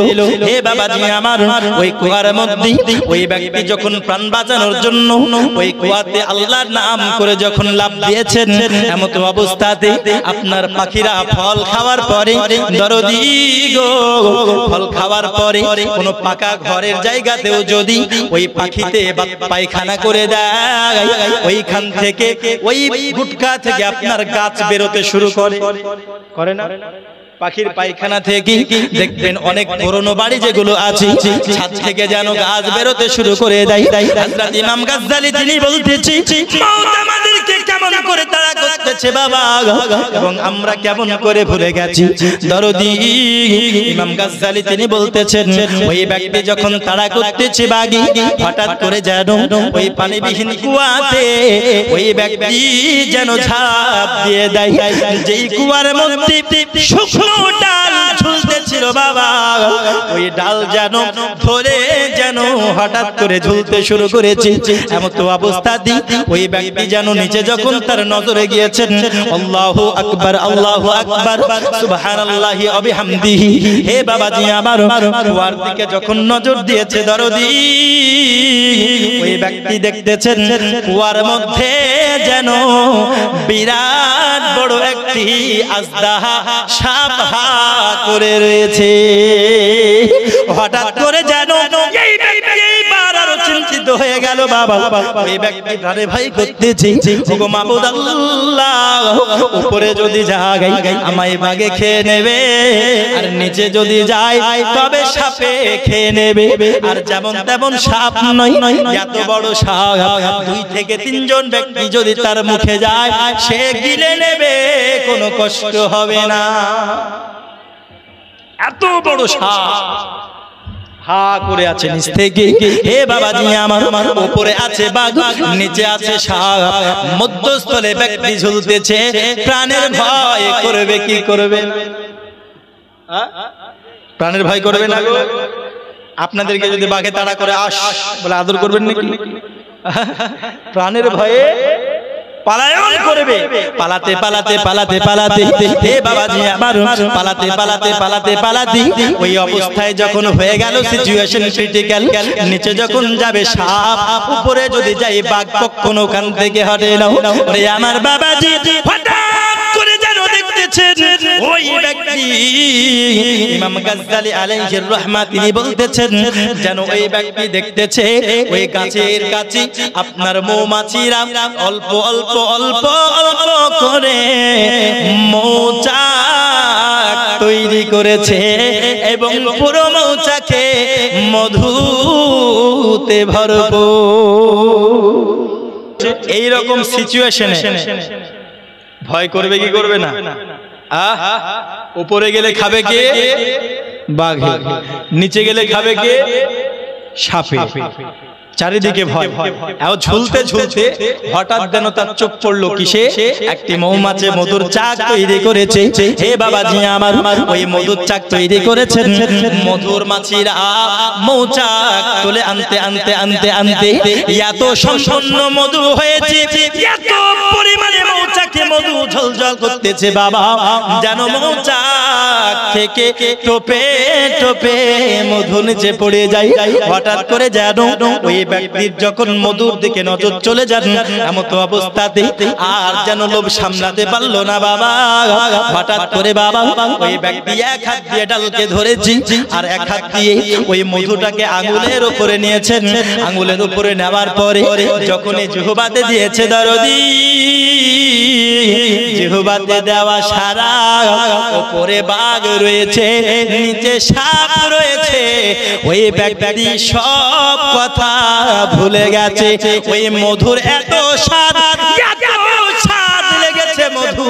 হে বাবাজি আমার ওই কুয়ার মধ্যে ওই ব্যক্তি যখন প্রাণ বাঁচানোর জন্য ওই কুয়াতে আল্লাহর নাম করে যখন লাফ দিয়েছেন এমত অবস্থাতে আপনার পাখিরা ফল খাওয়ার পরে দরদি গো ফল খাওয়ার পরে কোন পাকা ঘরের জায়গাতেও যদি ওই পাখিতে পায়খানা করে দেয় ওইখান থেকে ওই গুটকা থেকে আপনার গাছ বেরোতে শুরু করে না পাখির পায়খানা থেকে দেখবেন অনেক পুরনো বাড়ি যেগুলো আছে ছাদ থেকে যেন গাছ বেরোতে শুরু করে দেয় হযরত ইমাম গাজ্জালী তিনি বলতেছি মওত আমাদেরকে কেমন করে তাড়া করতেছে বাবা এবং আমরা কেমন করে ভুলে গেছি দরদি ইমাম গাজ্জালী তিনি বলতেছেন ওই ব্যক্তি যখন তাড়া করতেছে বাগি হঠাৎ করে যেন ওই পানিবিহীন কুয়াতে ওই ব্যক্তি যেন ঝাঁপ দিয়ে দেয় যেই কুয়ার মধ্যে শুকনো ডাল ঝুলতেছিল বাবা ওই ডাল যেন ধরে যেন হঠাৎ করে ঝুলতে শুরু করেছে এমন তো অবস্থা দি ওই ব্যক্তি যেন নিচে যখন তার নজরে গিয়েছেন আল্লাহু আকবার সুবহানাল্লাহি ওয়া বিহামদিহি হে বাবাজি আমার কুয়ার দিকে যখন নজর দিয়েছে দরদি ওই ব্যক্তি দেখতেছেন কুয়ার মধ্যে যেন বিরাট বড় একটি আজদাহা সাপ হা করে রয়েছে হঠাৎ করে যেন এই ব্যক্তি এইবার আরো চিন্তিত হয়ে গেল বাবা ওই ব্যক্তি ধারে ভাই করতেছি ওগো মাবুদ আল্লাহ উপরে যদি যায় আমায় বাগে খেয়ে নেবে আর নিচে যদি যায় তবে সাপে খেয়ে নেবে আর যেমন তেমন সাপ নয় এত বড় সাপ 2 থেকে 3 জন ব্যক্তি যদি তার মুখে যায় সে গিলে নেবে কোনো কষ্ট হবে না এত বড় সাপ হা করে আছে নিচ থেকে। হে বাবাজি আমার, উপরে আছে বাঘ, নিচে আছে সাপ, মধ্যস্থলে ব্যক্তি ঝুলতেছে, প্রাণের ভয় করবে। কি করবে? প্রাণের ভয় করবে না গো? আপনাদেরকে যদি বাঘে তাড়া করে আস বলে আদর করবেন নাকি? প্রাণের ভয়ে পালায়ন করবে। পালাতে পালাতে পালাতে পালাতে, হে বাবাজি আমার, পালাতে পালাতে পালাতে পালাতে ওই অবস্থায় যখন হয়ে গেল সিচুয়েশন ক্রিটিক্যাল, নিচে যখন যাবে সাপ, উপরে যদি যাই বাঘ কখনো ওখান থেকে হটে না। ওরে আমার বাবাজি হঠাৎ করে যেন দেখতেছেন ওই ব্যক্তি, ইমাম গাজ্জালী আলাইহির রাহমাত তিনি বলতেছেন যেন ওই ব্যক্তি দেখতেছে ওই গাছের কাছে আপনার মৌমাছিরা অল্প অল্প অল্প অল্প করে মৌচাক তৈরি করেছে এবং পুরো মৌচাকে মধুতে ভরপুর। এইরকম সিচুয়েশনে ভয় করবে কি করবে না? উপরে গেলে খাবে কে? বাঘে। নিচে গেলে খাবে কে? সাপে। চারিদিকে ভয়। এও ঝুলতে ঝুলতে হঠাৎ যেন তার চোখ পড়লো কিসে? একটি মৌমাছি মধুর চাক তৈরি করেছে। হে বাবাজি আমার, ওই মধুর চাক তৈরি করেছেন। মধুর মাছিরা মৌচাক তুলে আনতে আনতে আনতে আনতে এত সম্পন্ন মধু হয়েছে, এত পরিমাণে মৌচাকে মধু ঝলঝল করতেছে বাবা, যেন মৌচাক থেকে টোপে টোপে মধু নিচে পড়ে যায়। হঠাৎ করে যেন ওই ব্যক্তির যখন মধুর দিকে নজর চলে যান, এমন তো অবস্থাতে আর যেন লোভ সামলাতে পারলো না বাবা। হঠাৎ করে বাবা ওই ব্যক্তি এক হাত দিয়ে ডালকে ধরেছি আর এক হাত দিয়ে ওই মধুটাকে আঙুলের উপরে নিয়েছেন। আঙুলের উপরে নেওয়ার পরে যখনই জিহ্বাতে দিয়েছে দরদি, জিহ্বাতে দেওয়া সারা উপরে বাঘ রয়েছে, নিচে সাপ রয়েছে। ওই ব্যক্তি সব কথা ভুলে গেছে। ওই মধুর এত স্বাদ, এত স্বাদ লেগেছে মধু,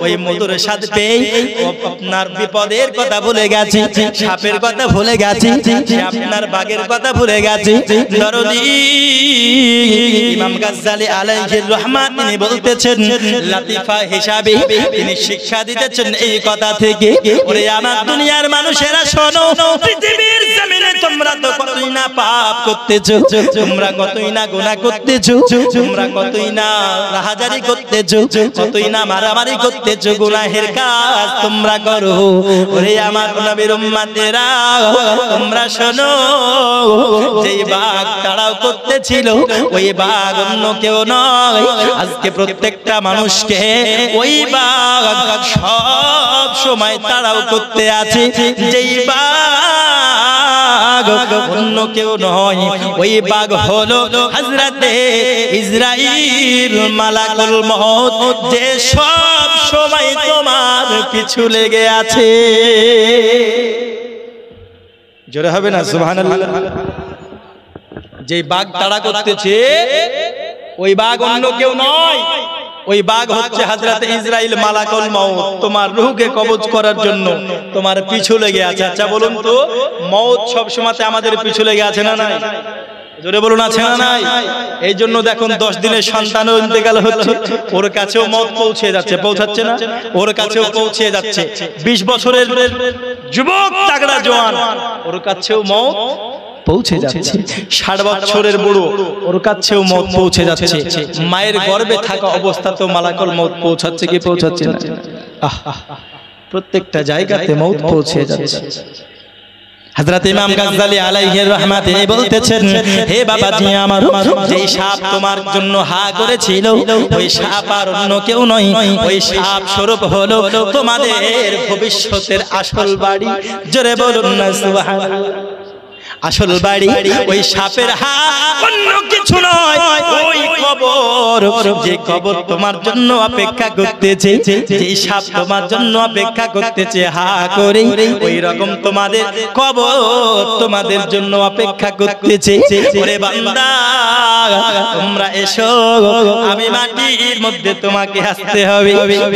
ওই মধুর স্বাদ পেয়ে আপনার বিপদের কথা ভুলে গেছে, সাপের কথা ভুলে গেছে, আপনার বাঘের কথা ভুলে গেছে। দরদি ইমাম গাজ্জালী আলাইহির রাহমাত তিনি বলতেছেন, লাতিফা হিসাবে তিনি শিক্ষা দিতেছেন এই কথা থেকে। ওরে আমার দুনিয়ার মানুষেরা শোনো, পৃথিবীর জমিনে তোমরা তো কতই না পাপ করতেছো, তোমরা কতই না গুনাহ করতেছো, তোমরা কতই না রাহাজারি করতেছো, কতই না মারামারি করতেছো, গুনাহের কাজ তোমরা করো। ওরে আমার নবীর উম্মতেরা তোমরা শোনো, যেই বাঘ তাড়াও করতেছিল ওই বাঘ অন্য কেউ নয়। আজকে প্রত্যেকটা মানুষকে ওই বাঘ সব সময় তাড়াও করতে আছে। যেই বাঘ অন্য কেউ নয়, ওই বাঘ হলো হযরতে ইসরাঈল মালাকুল মউত, যে সব সময় তোমার পিছু লেগে আছে। জোরে হবে না সুবহানাল্লাহ? যে বাঘ তাড়া করতেছে ওই বাঘ অন্য কেউ নয়, ওই বাঘ হচ্ছে হযরতে ইসরাঈল মালাকুল মউত, তোমার রূহকে কবজ করার জন্য তোমার পিছু লেগে আছে। আচ্ছা বলুন তো, মউত সব সময় আমাদের পিছু লেগে আছে না নাই? জোরে বলুন আছে না নাই? এই জন্য দেখুন 10 দিনের সন্তান ইন্তেকাল হচ্ছে, ওর কাছেও মউত পৌঁছে যাচ্ছে, পৌঁছাচ্ছে না? ওর কাছেও পৌঁছে যাচ্ছে। 20 বছরের যুবক তাগড়া জওয়ান, ওর কাছেও মউত পৌঁছে যাচ্ছে। 60 বছরের বুড়ো, ওর কাছেও মউত পৌঁছে যাচ্ছে। মায়ের গর্ভে থাকা অবস্থাতেও মালাকুল মউত পৌঁছাচ্ছে কি পৌঁছাচ্ছে না? প্রত্যেকটা জায়গাতে মউত পৌঁছে যাচ্ছে। হযরত ইমাম গাজ্জালী আলাইহির রাহমাত তিনি বলতেছেন, হে বাবাজি আমার, যেই সাপ তোমার জন্য হা করেছিল ওই সাপ আর অন্য কেউ নয়, ওই সাপ স্বরূপ হলো তোমাদের ভবিষ্যতের আসল বাড়ি। জোরে বলুন না সুবহানাল্লাহ। আসল বাড়ি ওই সাপের হাত, অন্য কিছু নয়, ওই কবর। যে কবর তোমার জন্য অপেক্ষা করতেছে, যে সাপ তোমার জন্য অপেক্ষা করতেছে হা করে, ওই রকম তোমাদের কবর তোমাদের জন্য অপেক্ষা করতেছে। ওরে বান্দা তোমরা এসো, আমি মাটির মধ্যে তোমাকে আসতে হবে।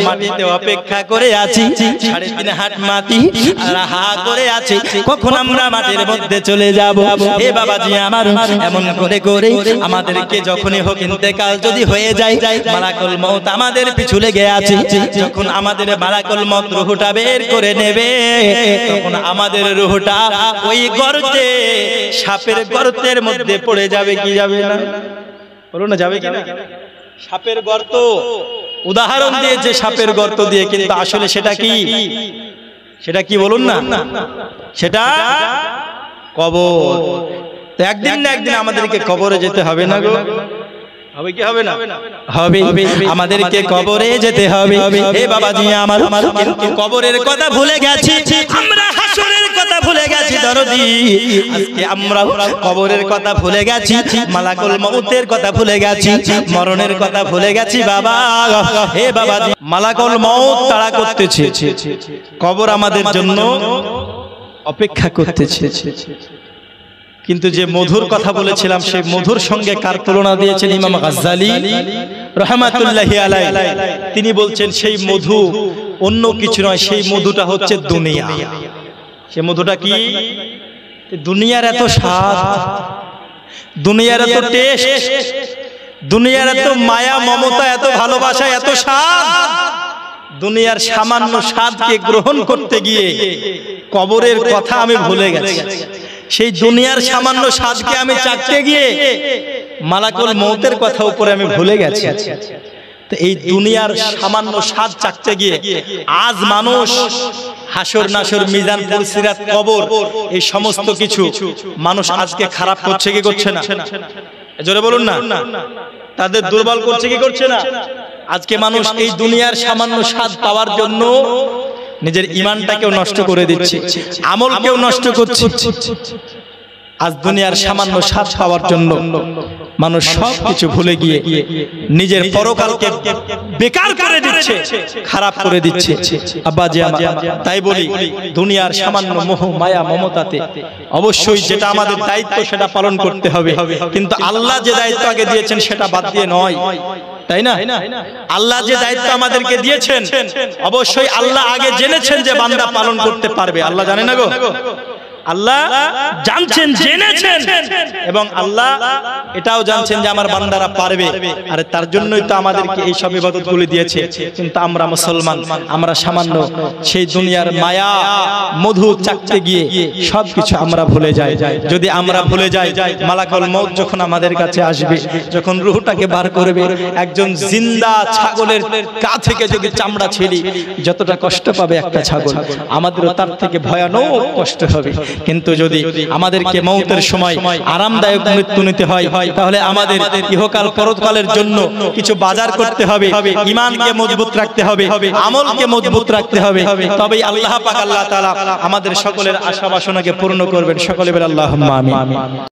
মাটিতে অপেক্ষা করে আছি, 3.5 হাত মাটি আর হা করে আছে, কখন আমরা মাটির মধ্যে চলে যাব। হে বাবাজি আমার, এমন করে করে আমাদেরকে যখনই হোক ইন্তেকাল যদি হয়ে যায়, মালাকুল মউত আমাদের পিছু লেগে আছে। যখন আমাদের মালাকুল মউত রূহটা বের করে নেবে, তখন আমাদের রূহটা ওই গর্তে, সাপের গর্তের মধ্যে পড়ে যাবে কি যাবে না? বলো না, যাবে কি না? সাপের গর্ত উদাহরণ দিয়েছে, সাপের গর্ত দিয়ে, কিন্তু আসলে সেটা কি? সেটা কি বলুন না? সেটা কবর। তো একদিন না একদিন আমাদেরকে কবরে যেতে হবে না গো? হবে কি হবে না? হবে, আমাদেরকে কবরে যেতে হবে। হে বাবাজি আমার, কিন্তু কবরের কথা ভুলে গেছি আমরা, হাসরের কথা ভুলে গেছি দরদি। আজকে আমরা কবরের কথা ভুলে গেছি, মালাকুল মউতের কথা ভুলে গেছি, মরণের কথা ভুলে গেছি বাবা। হে বাবাজি, মালাকুল মউত তাড়া করতেছে, কবর আমাদের জন্য অপেক্ষা করতেছে। কিন্তু যে মধুর কথা বলেছিলাম, সেই মধুর সঙ্গে কার তুলনা দিয়েছেন ইমাম গাজ্জালী রাহমাতুল্লাহি আলাইহি। তিনি বলছেন সেই মধু অন্য কিছু নয়, সেই মধুটা হচ্ছে দুনিয়া। সেই মধুটা কি? দুনিয়ার এত স্বাদ, দুনিয়ার এত টেস্ট, দুনিয়ার এত মায়া মমতা, এত ভালোবাসা, এত স্বাদ, দুনিয়ার সামান্য স্বাদকে গ্রহণ করতে গিয়ে কবরের কথা আমি ভুলে গেছি। সেই দুনিয়ার সামান্য স্বাদকে আমি চাকতে গিয়ে মালাকুল মউতের কথা উপরে আমি ভুলে গেছি। তো এই দুনিয়ার সামান্য স্বাদ চাকতে গিয়ে আজ মানুষ হাসর নাসর, মিজান, পুলসিরাত, কবর, এই সমস্ত কিছু মানুষ আজকে খারাপ করছে কি করছে না? জোরে বলুন না। তাদের দুর্বল করছে কি করছে না? আজকে মানুষ এই দুনিয়ার সামান্য স্বাদ পাওয়ার জন্য নিজের ঈমানটাকেও নষ্ট করে দিচ্ছে, আমলকেও নষ্ট করছে। আজ দুনিয়ার সামান্য স্বাদ পাওয়ার জন্য মানুষ সবকিছু ভুলে গিয়ে নিজের পরকালকে বেকার করে দিচ্ছে, খারাপ করে দিচ্ছে। আব্বাজি আমার, তাই বলি দুনিয়ার সামান্য মোহ মায়া মমতাতে অবশ্যই যেটা আমাদের দায়িত্ব সেটা পালন করতে হবে, কিন্তু আল্লাহ যে দায়িত্ব আগে দিয়েছেন সেটা বাদ দিয়ে নয়, তাই না? আল্লাহ যে দায়িত্ব আমাদেরকে দিয়েছেন, অবশ্যই আল্লাহ আগে জেনেছেন যে বান্দা পালন করতে পারবে। আল্লাহ জানে না গো? আল্লাহ জানছেন, জেনেছেন, এবং আল্লাহ এটাও জানছেন যে আমার বান্দারা পারবে। আর তার জন্যই তো আমাদেরকে এই সব ইবাদতগুলি দিয়েছে। কিন্তু আমরা মুসলমান, আমরা সামান্য সেই দুনিয়ার মায়া মধু চাকতে গিয়ে সবকিছু আমরা ভুলে যাই। যদি আমরা ভুলে যাই, মালাকুল মউত যখন আমাদের কাছে আসবে, যখন রূহটাকে বার করবে, একজন জিন্দা ছাগলের গা থেকে যদি চামড়া ছিঁড়ি যতটা কষ্ট পাবে একটা ছাগল, আমাদেরও তার থেকে ভয়ানক কষ্ট হবে। কিন্তু যদি আমাদেরকে মউতের সময় আরামদায়ক মৃত্যু নিতে হয়, তাহলে আমাদের ইহকাল পরকালের জন্য কিছু বাজার করতে হবে, ঈমানকে মজবুত রাখতে হবে, আমলকে মজবুত রাখতে হবে। তবেই আল্লাহ পাক আল্লাহ তাআলা আমাদের সকলের আশা বাসনাকে পূর্ণ করবেন। সকলে বলেন আল্লাহুম্মা আমিন।